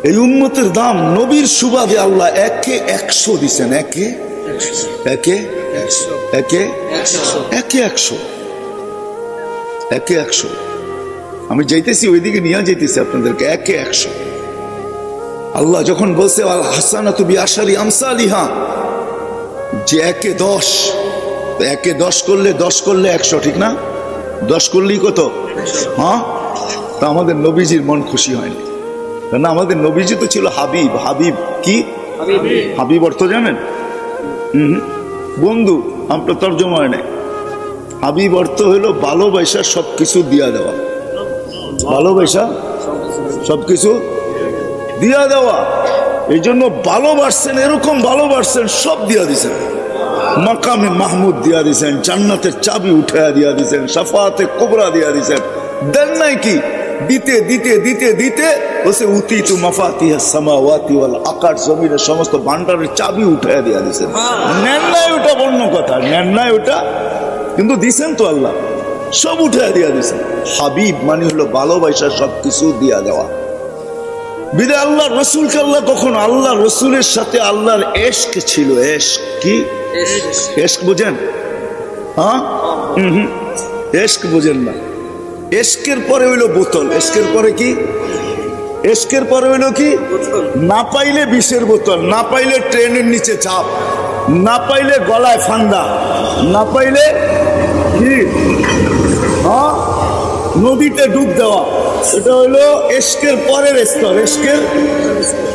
এই উম্মতের দাম নবীর সুবাদে আল্লাহ 100 দিছেন। 100 আমি যাইতেছি ওইদিকে নিয়ে যাইতেছি আপনাদেরকে। 100 আল্লাহ যখন বলছে আল হাসানাতু বিআশারি আমসালিহা, যে 10 করলে 10 করলে 100, ঠিক না? 10 করলেই কত? হ্যাঁ, তা আমাদের নবীজির মন খুশি হয়নি। কারণ আমাদের নবীজি তো ছিল হাবিব। হাবিব কি? হাবিব অর্থ জানেন? বন্ধু, আপনার তর্জমা হয় নাই। হাবিব অর্থ হলো ভালোবাসা সবকিছু দিয়া দেওয়া। ভালোবাসা সবকিছু দিয়া দেওয়া। এই জন্য ভালোবাসছেন, এরকম ভালোবাসছেন, সব দিয়া দিছেন। মাকামে মাহমুদ দিয়া দিছেন, জান্নাতের চাবি উঠাইয়া দিয়া দিছেন, শাফাআতে কুবরা দিয়া দিছেন। দেন নাই কি? দিতে দিতে দিতে দিতে বসে উতিতু মাফাতিহাস সামাওয়াতি ওয়াল আকাশ, জমিনের সমস্ত ভান্ডারের চাবি উঠাইয়া দিয়া দিছেন। নেন নাই ওটা অন্য কথা, নেন নাই ওটা, কিন্তু দিছেন তো আল্লাহ, সব উঠাইয়া দিয়া দিছেন। হাবিব মানে হলো ভালোবাসা, সবকিছু দিয়া দেওয়া। বিদে আল্লাহ রসুলকে আল্লাহ কখন, আল্লাহ রসুলের সাথে আল্লাহর এশক ছিল। এশক কি? এশক বুঝেন? হ্যাঁ, এশক বুঝেন না। এশকের পরে হইলো বোতল। এশকের পরে কি? এশকের পরে হইলো কি? না পাইলে বিষের বোতল, না পাইলে ট্রেনের নিচে চাপ, না পাইলে গলায় ফান্দা, না পাইলে কি, হ্যাঁ, নদীতে ডুব দেওয়া। এটা হইলো এশকের পরের স্তর, এশকের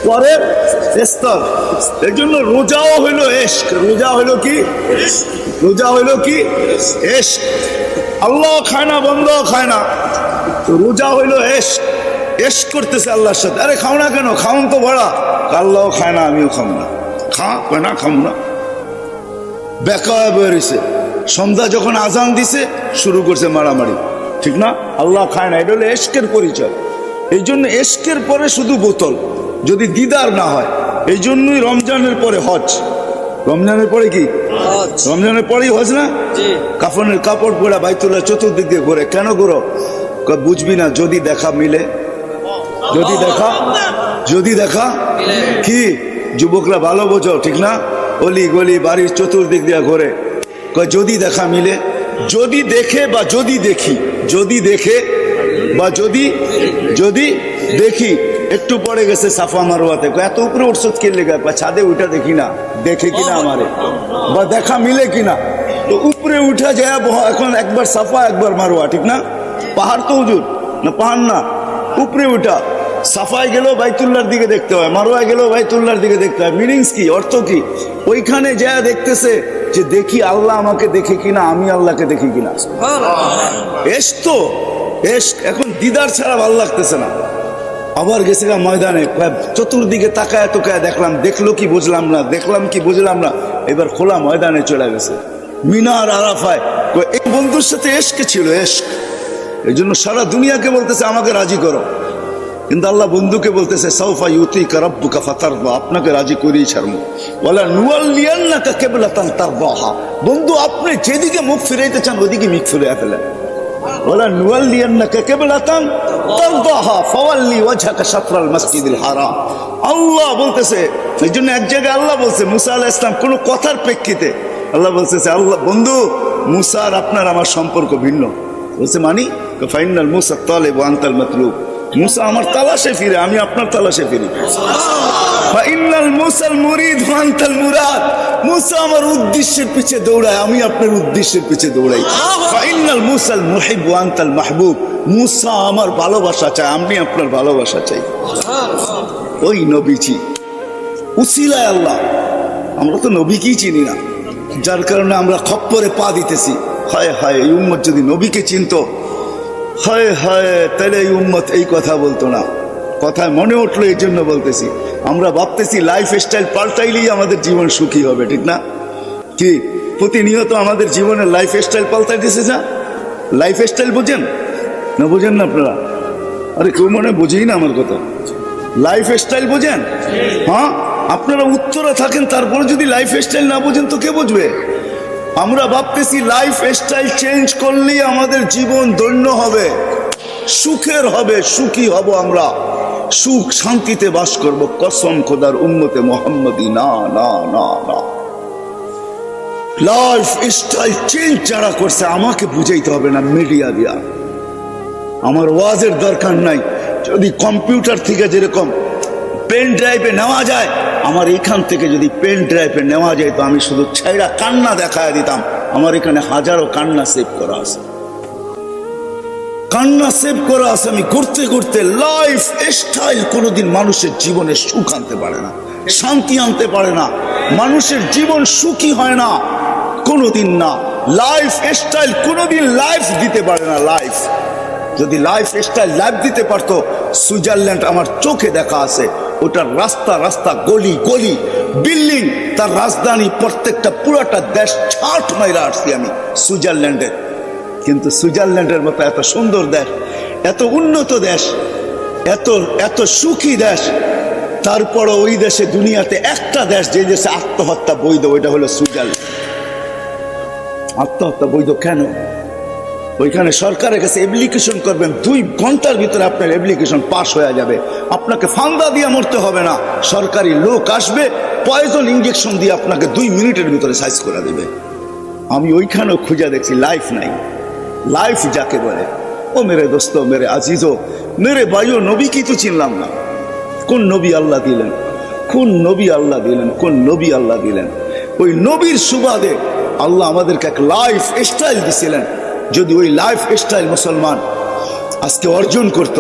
পরের স্তর। এর জন্য রোজাও হইলো এশক। রোজা হইলো কি? রোজা হইলো কি? এশক। আল্লাহ খায় না, বন্ধ খায় না, রোজা হইলো এশক। এশক করতেছে আল্লাহর সাথে। আরে খাও না কেন? খাওন তো ভরা। আল্লাহও খায় না, আমিও খাও না। খা না, খাও না। বেকা বেরিয়েছে। সন্ধ্যা যখন আজান দিছে শুরু করছে মারামারি, ঠিক না? আল্লাহ খায় না। এটা হলো এশকের পরিচয়। এই জন্য এশকের পরে শুধু বোতল, যদি দিদার না হয়। এই জন্যই রমজানের পরে হজ। রমজানের পরে কি? রমজানের পরেই হজ না? কাফনের কাপড় পরা বাইতুল্লাহ চতুর্দিক দিয়ে ঘুরে। কেন ঘুরো? বুঝবি না, যদি দেখা মিলে। যদি দেখা, যদি দেখা কি? যুবকরা ভালো বোঝো, ঠিক না? অলি গলি বাড়ির চতুর্দিক দিয়ে ঘুরে, যদি দেখা মিলে। যদি দেখে বা যদি দেখি, যদি দেখে বা যদি যদি দেখি। একটু পরে গেছে সাফা মারওয়াতে, এত উপরে উঠছ কে লেগে? ছাদে উঠা দেখি না, দেখে কিনা আমারে, বা দেখা মিলে কিনা। তো উপরে উঠা যায় এখন, একবার সাফা একবার মারওয়া, ঠিক না? পাহাড় তো হুজুর না, পাহাড় না, উপরে উঠা। সাফায় গেলেও বাইতুল্লাহর দিকে দেখতে হয়, মারওয়ায় গেলেও বাইতুল্লাহর দিকে দেখতে হয়। মিনিংস কি? অর্থ কি? ওইখানে যা দেখতেছে যে দেখি আল্লাহ আমাকে দেখে কিনা, আমি আল্লাহকে দেখি কিনা। এস তো এস, এখন দিদার ছাড়া ভালো লাগতেছে না। আবার গেছে গা ময়দানে, চতুর্দিকে তাকায় তোকায় দেখলাম, দেখলো কি বুঝলাম না, দেখলাম কি বুঝলাম না। এবার খোলা ময়দানে চলে গেছে, মিনার আরাফায়। এই বন্ধুর সাথে এশকে ছিল, এশক। এই জন্য সারা দুনিয়াকে বলতেছে আমাকে রাজি করো, কিন্তু আল্লাহ বন্ধুকে বলতেছে সাউফা ইউতিকা রাব্বুকা ফাতারদা, আপনাকে রাজি করেই ছাড়বো। ওয়ালা নুওয়াল্লিয়ান্নাকা কিবলাতান তারদাহা, বন্ধু আপনি যেদিকে মুখ ফিরাইতে চান ওদিকে মুখ ফিরিয়ে ফেলেন। ওয়ালা নুওয়াল্লিয়ান্নাকা কিবলাতান তারদাহা ফাওয়াল্লি ওয়াজহাকা শাতরাল মাসজিদিল হারাম। আল্লাহ বলতেছে, এই জন্য এক জায়গায় আল্লাহ বলছে মুসা আলাইহিস সালাম কোনো কথার প্রেক্ষিতে আল্লাহ বলতেছে, আল্লাহ বন্ধু মুসা আর আপনার আমার সম্পর্ক ভিন্ন। বলছে মানি? ফাইনাল মুসা তালিব ওয়া আনতাল মাতলুব, মুসা আমার তালাশে ফিরে, আমি আপনার তালাশে ফিরি। ফাইনাল মুসাল মুরিদ ওয়া আনতাল মুরাদ, মুসা আমার উদ্দেশ্যের পিছে দৌড়ায়, আমি আপনার উদ্দেশ্যের পিছে দৌড়াই। ফাইনাল মুসাল মুহিব ওয়া আনতাল মাহবুব, মুসা আমার ভালোবাসা চাই, আমি আপনার ভালোবাসা চাই। ওই নবীজি উসিলায় আল্লাহ, আমরা তো নবীকেই চিনি না, যার কারণে আমরা খপ্পরে পা দিতেছি। হায় হায়, এই উম্মত যদি নবীকে চিনতো, হায় হায়, তাহলে এই উম্মত এই কথা বলতো না। কথায় মনে উঠলো, এই জন্য বলতেছি। আমরা ভাবতেছি লাইফ স্টাইল পাল্টাইলেই আমাদের জীবন সুখী হবে, ঠিক না? কি প্রতিনিয়ত আমাদের জীবনের লাইফ স্টাইল পাল্টাইতেছে না? লাইফ স্টাইল বোঝেন না? বোঝেন না আপনারা? আরে কেউ মনে বোঝেই না আমার কথা। লাইফ স্টাইল বোঝেন? হ্যাঁ, আপনারা উত্তরে থাকেন, তারপরে যদি লাইফ স্টাইল না বোঝেন তো কে বুঝবে? আমরা ভাবতেছি লাইফ স্টাইল চেঞ্জ করলেই আমাদের জীবন ধন্য হবে, সুখের হবে, সুখী হব আমরা, সুখ শান্তিতে বাস করব। কসম খোদার উম্মতে মোহাম্মদী, না না না না। লাইফ স্টাইল চেঞ্জ যারা করছে আমাকে বুঝাইতে হবে না মিডিয়া দিয়া, আমার ওয়াজের দরকার নাই। যদি কম্পিউটার থেকে যেরকম পেন ড্রাইভে নেওয়া যায়, আমার এখান থেকে যদি পেন ড্রাইভে নেওয়া যায় তো আমি শুধু ছাইরা কান্না দেখায় দিতাম। আমার এখানে হাজারো কান্না সেভ করা আছে, কান্না সেভ করা আছে। আমি করতে করতে লাইফ স্টাইল কোনোদিন মানুষের জীবনে সুখ আনতে পারে না, শান্তি আনতে পারে না, মানুষের জীবন সুখী হয় না কোনোদিন না। লাইফ স্টাইল কোনোদিন লাইফ দিতে পারে না। লাইফ যদি লাইফ স্টাইল লাইফ দিতে পারতো, সুইজারল্যান্ড আমার চোখে দেখা আছে, ওটার রাস্তা রাস্তা গলি গলি বিল্ডিং, তার রাজধানী প্রত্যেকটা পুরাটা দেশ ছাট মাইরা আসছি আমি সুইজারল্যান্ডের। কিন্তু সুইজারল্যান্ডের মতো এত সুন্দর দেশ, এত উন্নত দেশ, এত এত সুখী দেশ, তারপরও ওই দেশে দুনিয়াতে একটা দেশ যে দেশে আত্মহত্যা বৈধ, ওইটা হলো সুইজারল্যান্ড। আত্মহত্যা বৈধ কেন? ওইখানে সরকারের কাছে অ্যাপ্লিকেশন করবেন, 2 ঘন্টার ভিতরে আপনার অ্যাপ্লিকেশন পাস হয়ে যাবে। আপনাকে ফান্দা দিয়ে মরতে হবে না, সরকারি লোক আসবে পয়জন ইঞ্জেকশন দিয়ে আপনাকে 2 মিনিটের ভিতরে সাইজ করে দেবে। আমি ওইখানেও খুঁজে দেখছি লাইফ নাই, লাইফ যাকে বলে। ও মেরে দোস্ত, মেরে আজিজো, মেরে ভাইও, নবী কি তো চিনলাম না। কোন নবী আল্লাহ দিলেন, কোন নবী আল্লাহ দিলেন, কোন নবী আল্লাহ দিলেন। ওই নবীর সুবাদে আল্লাহ আমাদেরকে এক লাইফ স্টাইল দিছিলেন। যদি ওই লাইফ স্টাইল মুসলমান আজকে অর্জন করত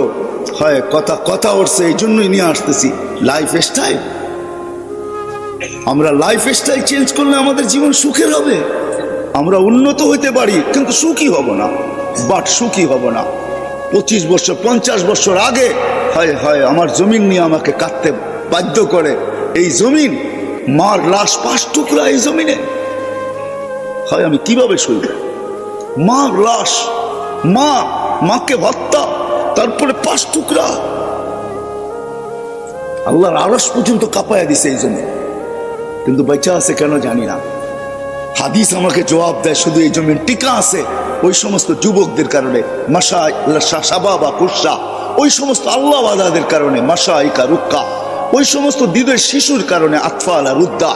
হয়, কথা কথা উঠছে, এই জন্যই নিয়ে আসতেছি লাইফ স্টাইল। আমরা লাইফ স্টাইল চেঞ্জ করলে আমাদের জীবন সুখের হবে। আমরা উন্নত হইতে পারি কিন্তু সুখী হব না, বাট সুখী হব না। 25 বছর 50 বছর আগে হয় হয় আমার জমিন নিয়ে আমাকে কাটতে বাধ্য করে। এই জমিন, মার লাশ 5 টুকরা এই জমিনে, হয় আমি কিভাবে শুনব? মার লাশ, মাকে হত্যা, তারপরে 5 টুকরা। আল্লাহর আরশ পর্যন্ত কাঁপায়া দিছে এই জমিন, কিন্তু বেঁচে আছে কেন জানি না। হাদিস আমাকে জবাব দেয়, শুধু এই জমিন টিকা আছে ওই সমস্ত যুবকদের কারণে, শাবাবা কুরসা, ওই সমস্ত আল্লাহওয়ালাদের কারণে, মাশাইকা রুক্কা, ওই সমস্ত দিদের শিশুর কারণে, আতফালা রুদ্দা,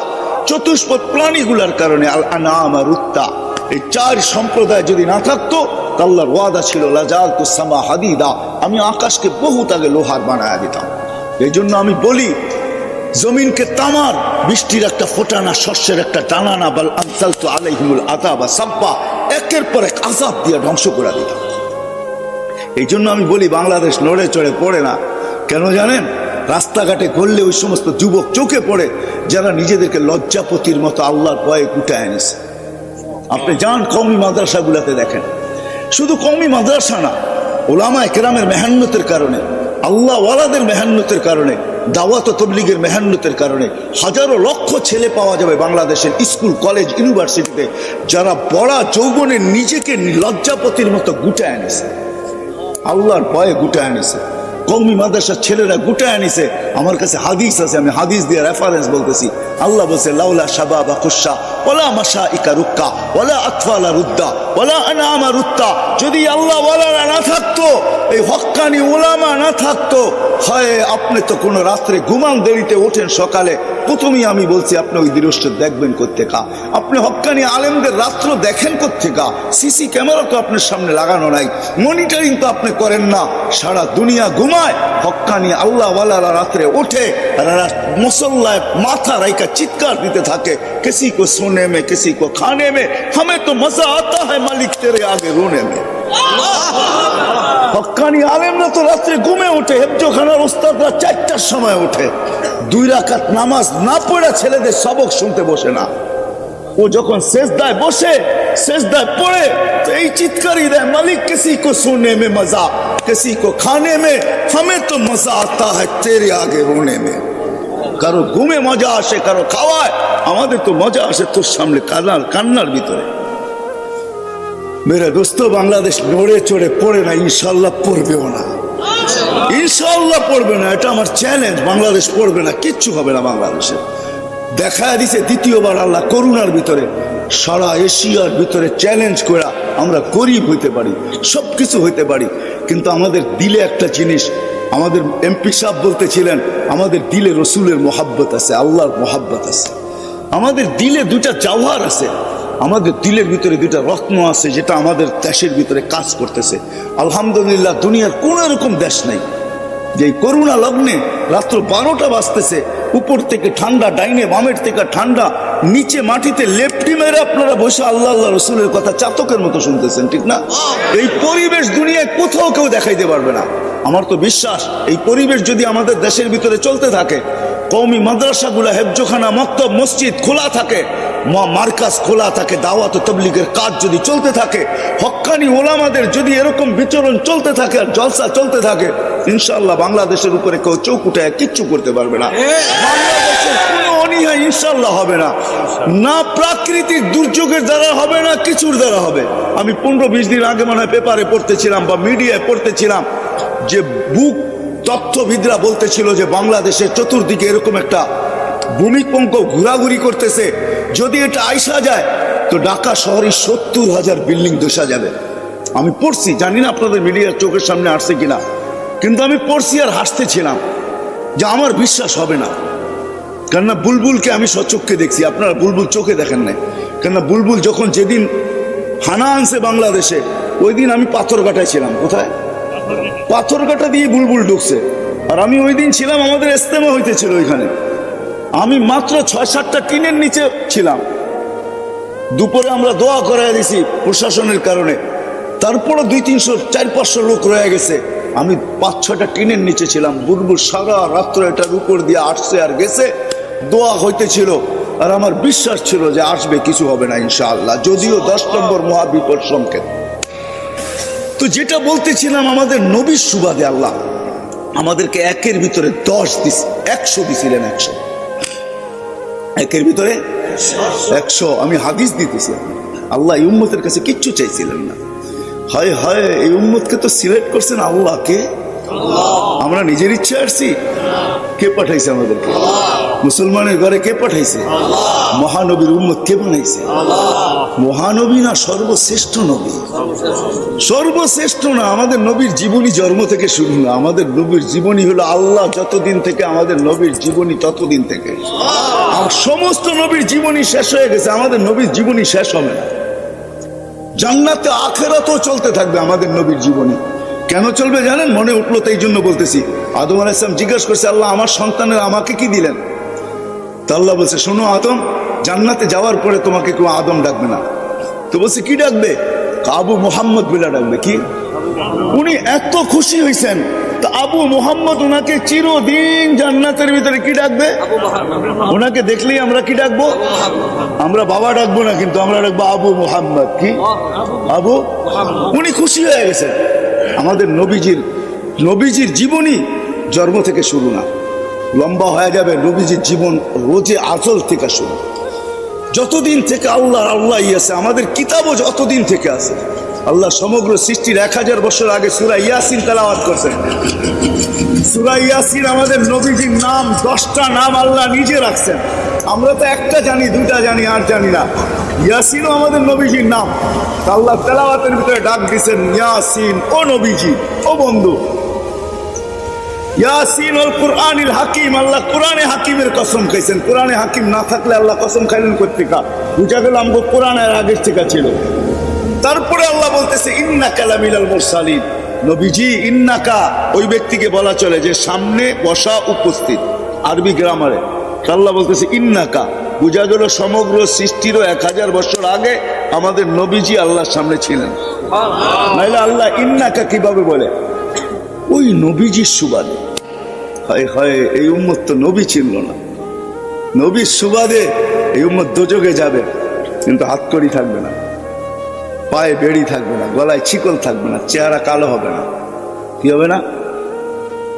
চতুষ্পদ প্রাণীগুলার কারণে, আল আনামা রুত্তা। এই 4 সম্প্রদায় যদি না থাকতো, আল্লাহর ওয়াদা ছিল লাজালতু সামা হাদিদা, আমি আকাশকে বহুত আগে লোহার বানায়া দিতাম। এই জন্য আমি বলি, জমিনকে তামার, বৃষ্টির একটা ফোঁটা না, শস্যের একটা টানা না, বাল আনসালতু আলাইহিমুল আযাবা সাব্বা, একের পর এক আযাব দিয়ে ধ্বংস করে দিতাম। এই জন্য আমি বলি, বাংলাদেশ নড়ে চড়ে পড়ে না কেন জানেন? রাস্তাঘাটে ঘুরলে ওই সমস্ত যুবক চোখে পড়ে যারা নিজেদেরকে লজ্জাপতির মতো আল্লাহর ভয়ে গুটায় এনেছে। আপনি যান কওমি মাদ্রাসাগুলোতে দেখেন, শুধু কওমি মাদ্রাসা না, ওলামায়ে কেরামের মেহনতের কারণে, আল্লাহ ওয়ালাদের মেহনতের কারণে, দাওয়াত ও তাবলীগের মেহনতের কারণে হাজারো লক্ষ ছেলে পাওয়া যাবে বাংলাদেশের স্কুল, কলেজ, ইউনিভার্সিটিতে, যারা বড় যৌবনে নিজেকে লজ্জাপতির মতো গুটায় এনেছে, আল্লাহর ভয়ে গুটায় এনেছে। কওমি মাদ্রাসার ছেলেরা গুটায় আনিছে। আমার কাছে হাদিস আছে, আমি হাদিস দিয়ে রেফারেন্স বলতেছি। আল্লাহ বলছে, লাউলা শাবাবা খুশা ওয়ালা মাশাইকা রুক্কা ওয়ালা আতফালা রুদ্দা ওয়ালা আনামা রুত্তা, যদি আল্লাহ ওয়ালারা না থাকতো, এই হক্কানি ওলামা না থাকতো, হয় আপনি তো কোনো রাত্রে ঘুমান দেরিতে ওঠেন, সকালে প্রথমেই আমি বলছি আপনি ওই দৃশ্য দেখবেন কোত্থেকা? আপনি হক্কানি আলেমদের রাত্র দেখেন কোত্থেকা? সিসি ক্যামেরা তো আপনার সামনে লাগানো নাই, মনিটরিং তো আপনি করেন না। সারা দুনিয়া ঘুমায়, হক্কানি আল্লাহ ওয়ালারা রাত্রে ওঠে, মুসল্লায় মাথা রাইকা চিৎকার দিতে থাকে, কিসি কো সোনে মে কিসি কো খানে মে, हमें तो मजा आता है मालिक तेरे आगे रोने में। হক্কানি আলেমরা তো রাত্রে ঘুমে ওঠে, হেফজোখানার ওস্তাদরা 4টার সময় ওঠে, 2 রাকাত নামাজ না পড়ে ছেলেদের সবক শুনতে বসে না। ও যখন সেজদায় বসে, সেজদায় পড়ে, তো এই চিৎকারই দেয়, মালিক কিসি কো সোনে মে মজা কিসি কো খানে মে, हमें तो मजा आता है तेरे आगे रोने में। কারো ঘুমে মজা আসে, কারো খাওয়ায়, আমাদের তো মজা আসে তোর সামনে কান্নার ভিতরে। মেরে দোস্ত, বাংলাদেশ নড়ে চড়ে পড়ে না, ইনশাল্লাহ পড়বেও না, ইনশাল্লাহ পড়বে না, এটা আমার চ্যালেঞ্জ। বাংলাদেশ পড়বে না, কিচ্ছু হবে না বাংলাদেশে। দেখা দিছে দ্বিতীয়বার আল্লাহ করোনার ভিতরে, সারা এশিয়ার ভিতরে চ্যালেঞ্জ করে আমরা গরিব হইতে পারি, সব কিছু হইতে পারি, কিন্তু আমাদের দিলে একটা জিনিস, আমাদের এমপি সাহেব বলতেছিলেন, আমাদের দিলে রসুলের মোহাব্বত আছে, আল্লাহর মোহাব্বত আছে। আমাদের দিলে 2টা জাওহার আছে, আমাদের দিলের ভিতরে 2টা রত্ন আছে, যেটা আমাদের দেশের ভিতরে কাজ করতেছে। আলহামদুলিল্লাহ, দুনিয়ার কোনো এরকম দেশ নেই যে করোনা লগ্নে রাত্র 12টা বাজতেছে, উপর থেকে ঠান্ডা, ডাইনে বামের থেকে ঠান্ডা, নিচে মাটিতে লেপটি মেরে আপনারা বসে আল্লাহ আল্লাহ রসুলের কথা চাতকের মতো শুনতেছেন, ঠিক না? এই পরিবেশ দুনিয়ায় কোথাও কেউ দেখাইতে পারবে না। আমার তো বিশ্বাস, এই পরিবেশ যদি আমাদের দেশের ভিতরে চলতে থাকে, কওমি মাদ্রাসাগুলো, হেফজখানা, মক্তব, মসজিদ খোলা থাকে, মার্কাজ খোলা থাকে, দাওয়াত ও তাবলীগের কাজ যদি চলতে থাকে, হক্কানি ওলামাদের যদি এরকম বিচরণ চলতে থাকে আর জলসা চলতে থাকে, ইনশাআল্লাহ বাংলাদেশের উপরে কেউ চোখ উঠায় কিচ্ছু করতে পারবে না। বাংলাদেশের কোনো অনীহা ইনশাআল্লাহ হবে না, না প্রাকৃতিক দুর্যোগের দ্বারা হবে, না কিছুর দ্বারা হবে। আমি 15-20 দিন আগে মনে হয় পেপারে পড়তেছিলাম বা মিডিয়ায় পড়তেছিলাম যে তথ্যবিদরা বলতেছিল যে বাংলাদেশের চতুর্দিকে এরকম একটা ভূমিকম্প ঘোরাঘুরি করতেছে, যদি এটা আইসা যায় তো ঢাকা শহরে 70,000 বিল্ডিং ধসা যাবে। আমি পড়ছি, জানি না আপনাদের মিডিয়ার চোখের সামনে আসছে কিনা, কিন্তু আমি পড়ছি আর হাসতেছিলাম যে আমার বিশ্বাস হবে না। কেননা বুলবুলকে আমি সচক্ষে দেখছি, আপনারা বুলবুল চোখে দেখেন নাই। কেননা বুলবুল যখন যেদিন হানা আনছে বাংলাদেশে, ওই দিন আমি পাথরঘাটায় ছিলাম। কোথায়? পাথরঘাটা দিয়ে বুলবুল ঢুকছে, আর আমি ওই দিন ছিলাম, আমাদের ইস্তেমা হইতেছিল ওইখানে। আমি মাত্র 6-7টা টিনের নিচে ছিলাম। দুপুরে আমরা দোয়া করাই দিছি প্রশাসনের কারণে, তারপরে 200-300-400-500 লোক রয়ে গেছে। আমি 5-6টা টিনের নিচে ছিলাম। বুলবুল সারা রাত্র এটার উপর দিয়ে আসছে আর গেছে, দোয়া হইতেছিল, আর আমার বিশ্বাস ছিল যে আসবে, কিছু হবে না ইনশাআল্লাহ, যদিও 10 নম্বর মহাবিপদ সংকেত। তো যেটা বলতেছিলাম, আমাদের নবীর সুবাদে আল্লাহ আমাদেরকে একের ভিতরে 10 দিস, 100 দিছিলেন। 100 একের ভিতরে 100। আমি হাদিস দিতেছি, আল্লাহ এই উম্মতের কাছে কিচ্ছু চাইছিলেন না। হয় হয় এই উম্মতকে তো সিলেক্ট করছেন আল্লাহ। কে? আমরা নিজের ইচ্ছে আসছি? কে পাঠাইছে আমাদেরকে? মুসলমানের ঘরে কে পাঠাইছে? মহানবীর উম্মত কে বানাইছে? মহানবী না, সর্বশ্রেষ্ঠ নবী। সর্বশ্রেষ্ঠ না, আমাদের নবীর জীবনী জন্ম থেকে শুরু না, আমাদের নবীর জীবনী হলো আল্লাহ যতদিন থেকে আমাদের নবীর জীবনী ততদিন থেকে। আর সমস্ত নবীর জীবনী শেষ হয়ে গেছে, আমাদের নবীর জীবনী শেষ হবে না। জান্নাতে আখিরাতেও চলতে থাকবে আমাদের নবীর জীবনী। কেন চলবে জানেন? মনে উঠলো তাই জন্য বলতেছি। আদম আলাইহিস সালাম জিজ্ঞাসা করছে, আল্লাহ আমার সন্তানের আমাকে কি দিলেন? তা আল্লাহ বলছে, শোনো আদম, জান্নাতে যাওয়ার পরে তোমাকে কেউ আদম ডাকবে না। তো বলছে কি ডাকবে? আবু মোহাম্মদ বলে ডাকবে। কি? উনি এত খুশি হয়েছেন, তো আবু মোহাম্মদ ওনাকে চিরদিন জান্নাতের ভিতরে কি ডাকবে? ওনাকে দেখলেই আমরা কি ডাকবো? আমরা বাবা ডাকবো না, কিন্তু আমরা ডাকবো আবু মোহাম্মদ। কি? আবু। উনি খুশি হয়ে গেছেন। আমাদের নবীজির জীবনী জন্ম থেকে শুরু না, লম্বা হয়ে যাবে। নবীজির জীবন রোজে আজল থেকে শুরু, যতদিন থেকে আল্লাহ আছে, আমাদের কিতাবও যতদিন থেকে আছে। আল্লাহ সমগ্র সৃষ্টির 1000 বছর আগে সূরা ইয়াসিন তেলাওয়াত করছেন। সূরা ইয়াসিন আমাদের নবীজির নাম, 10টা নাম আল্লাহ নিজে রাখছেন। আমরা তো একটা জানি, 2টা জানি, আর জানি না। ইয়াসিনও আমাদের নবীজির নাম। আল্লাহ তেলাওয়াতের ভিতরে ডাক দিয়েছেন, ইয়াসিন, ও নবীজি, ও বন্ধু। ইয়াসিন ওয়াল কুরআনিল হাকিম, আল্লাহ কোরআনে হাকিমের কসম খাইছেন। কোরআনে হাকিম না থাকলে আল্লাহ কসম খাইলেন কোত্থেকা? বুঝা গেল আমগো কোরআনের আগের থেকে ছিল। তারপরে আল্লাহ বলতেছে, ইন্নাকা লামিনাল মুরসালিন। নবীজি, ইন্নাকা ওই ব্যক্তিকে বলা চলে যে সামনে বসা, উপস্থিত, আরবি গ্রামারে। আল্লাহ বলতেছে ইন্নাকা, বুঝা গেল সমগ্র সৃষ্টিরও 1000 বছর আগে আমাদের নবীজি আল্লাহর সামনে ছিলেন। নাইলে আল্লাহ ইন্নাকা কিভাবে বলে? ওই নবীজির সুবাদে। হয় হয় এই উম্মত তো নবী চিনল না। নবীর সুবাদে এই উম্মত দোজগে যাবে, কিন্তু হাতকড়ি থাকবে না, পায়ে বেড়ি থাকবে না, গলায় চিকল থাকবে না, চেহারা কালো হবে না। কি হবে না?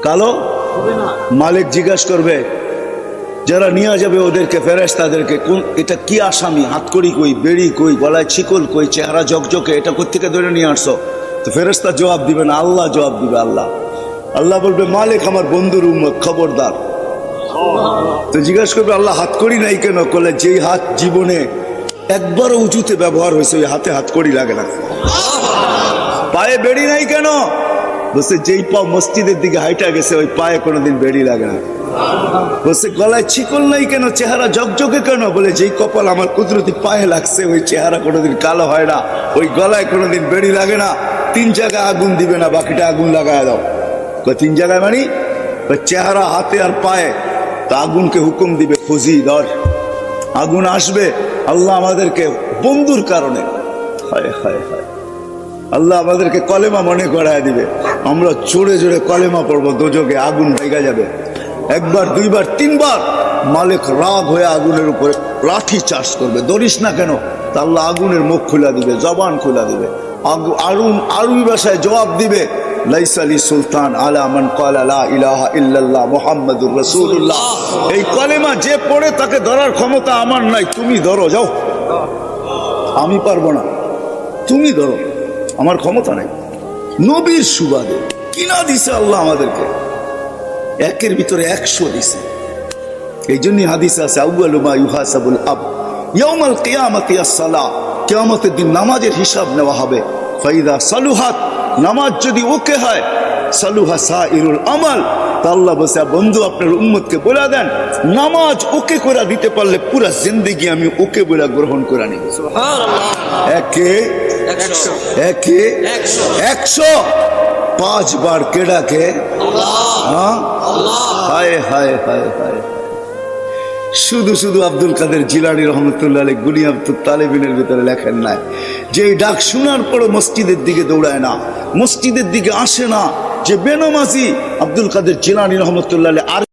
কালো হবে না। মালিক জিজ্ঞাসা করবে, যারা নিয়ে যাবে ওদেরকে, ফেরেশতাদেরকে, কোন এটা কি আসামি? হাতকড়ি কই, বেড়ি কই, গলায় চিকল কই, চেহারা জকজকে, এটা কোত্থেকে ধরে নিয়ে আসছো? তো ফেরেশতা জবাব দিবে না, আল্লাহ জবাব দিবে। আল্লাহ বলবে, মালিক আমার বন্ধুর উম্মত, খবরদার। তো জিজ্ঞাসা করবে, আল্লাহ হাতকড়ি নাই কেন? বলে, যেই হাত জীবনে একবারও উঁচুতে ব্যবহার হয়েছে ওই হাতে হাতকড়ি লাগে না। পায়ে বেড়ি নাই কেন? বলছে, যেই পা মসজিদের দিকে হাইটা গেছে ওই পায়ে কোনোদিন বেড়ি লাগে না। বলছে, গলায় ছিকল নাই কেন? চেহারা জকজকে কেন? বলে, যেই কপাল আমার কুদরতি পায়ে লাগছে ওই চেহারা কোনোদিন কালো হয় না, ওই গলায় কোনোদিন বেড়ি লাগে না। 3 জায়গায় আগুন দিবে না, বাকিটা আগুন লাগায় দাও। 3 জায়গায় মানে চেহারা, হাতে আর পায়ে। তা আগুনকে হুকুম দিবে, খুঁজি ধর, আগুন আসবে। আল্লাহ আমাদেরকে বন্ধুর কারণে, হায় হায় হায়, আল্লাহ আমাদেরকে কলেমা মনে করায় দিবে। আমরা জোরে জোরে কলেমা পড়বো, দোজগে আগুন ভেঙে যাবে। একবার, দুইবার, তিনবার, মালিক রাগ হয়ে আগুনের উপরে লাঠি চার্জ করবে। ধরিস না কেন? তা আল্লাহ আগুনের মুখ খুলে দিবে, জবান খুলে দিবে। আরবি ভাষায় জবাব দিবে, লাইসা লি সুলতান আলা মান ক্বালা লা ইলাহা ইল্লাল্লাহ মুহাম্মাদুর রাসূলুল্লাহ। এই কলেমা যে পড়ে তাকে ধরার ক্ষমতা আমার নাই, তুমি ধরো, যাও। আমি পারবো না, তুমি ধরো, আমার ক্ষমতা নাই। নবীর সুবাদে কিনা দিছে আল্লাহ আমাদেরকে, একের ভিতরে 100 দিছে। এই জন্যই হাদিসে আছে, আউয়ালু মা ইউহাসাবুল আব ইয়াউমাল কিয়ামাতি আস-সালাহ, কিয়ামতের দিন নামাজের হিসাব নেওয়া হবে। ফাইদা সালুহাত, নামাজ যদি ওকে হয়, সালুহা সাইরুল আমাল। তা আল্লাহ বলছে, বন্ধু আপনার উম্মতকে বলে দেন, নামাজ ওকে করে দিতে পারলে পুরা জিন্দেগি আমি ওকে বলে গ্রহণ করে নিব। সুবহানাল্লাহ। একে 100 5 বার কে ডাকে? আল্লাহ। হায় হায় হায় হায়। শুধু শুধু আব্দুল কাদের জিলানী রহমতুল্লাহ আলাইহি গুনিয়াতুত তালেবিনের ভিতরে লেখেন নাই যে এই ডাক শোনার পরে মসজিদের দিকে দৌড়ায় না, মসজিদের দিকে আসে না, যে বেনামাজি আব্দুল কাদের জিলানী রহমতুল্লাহ আলাইহি আর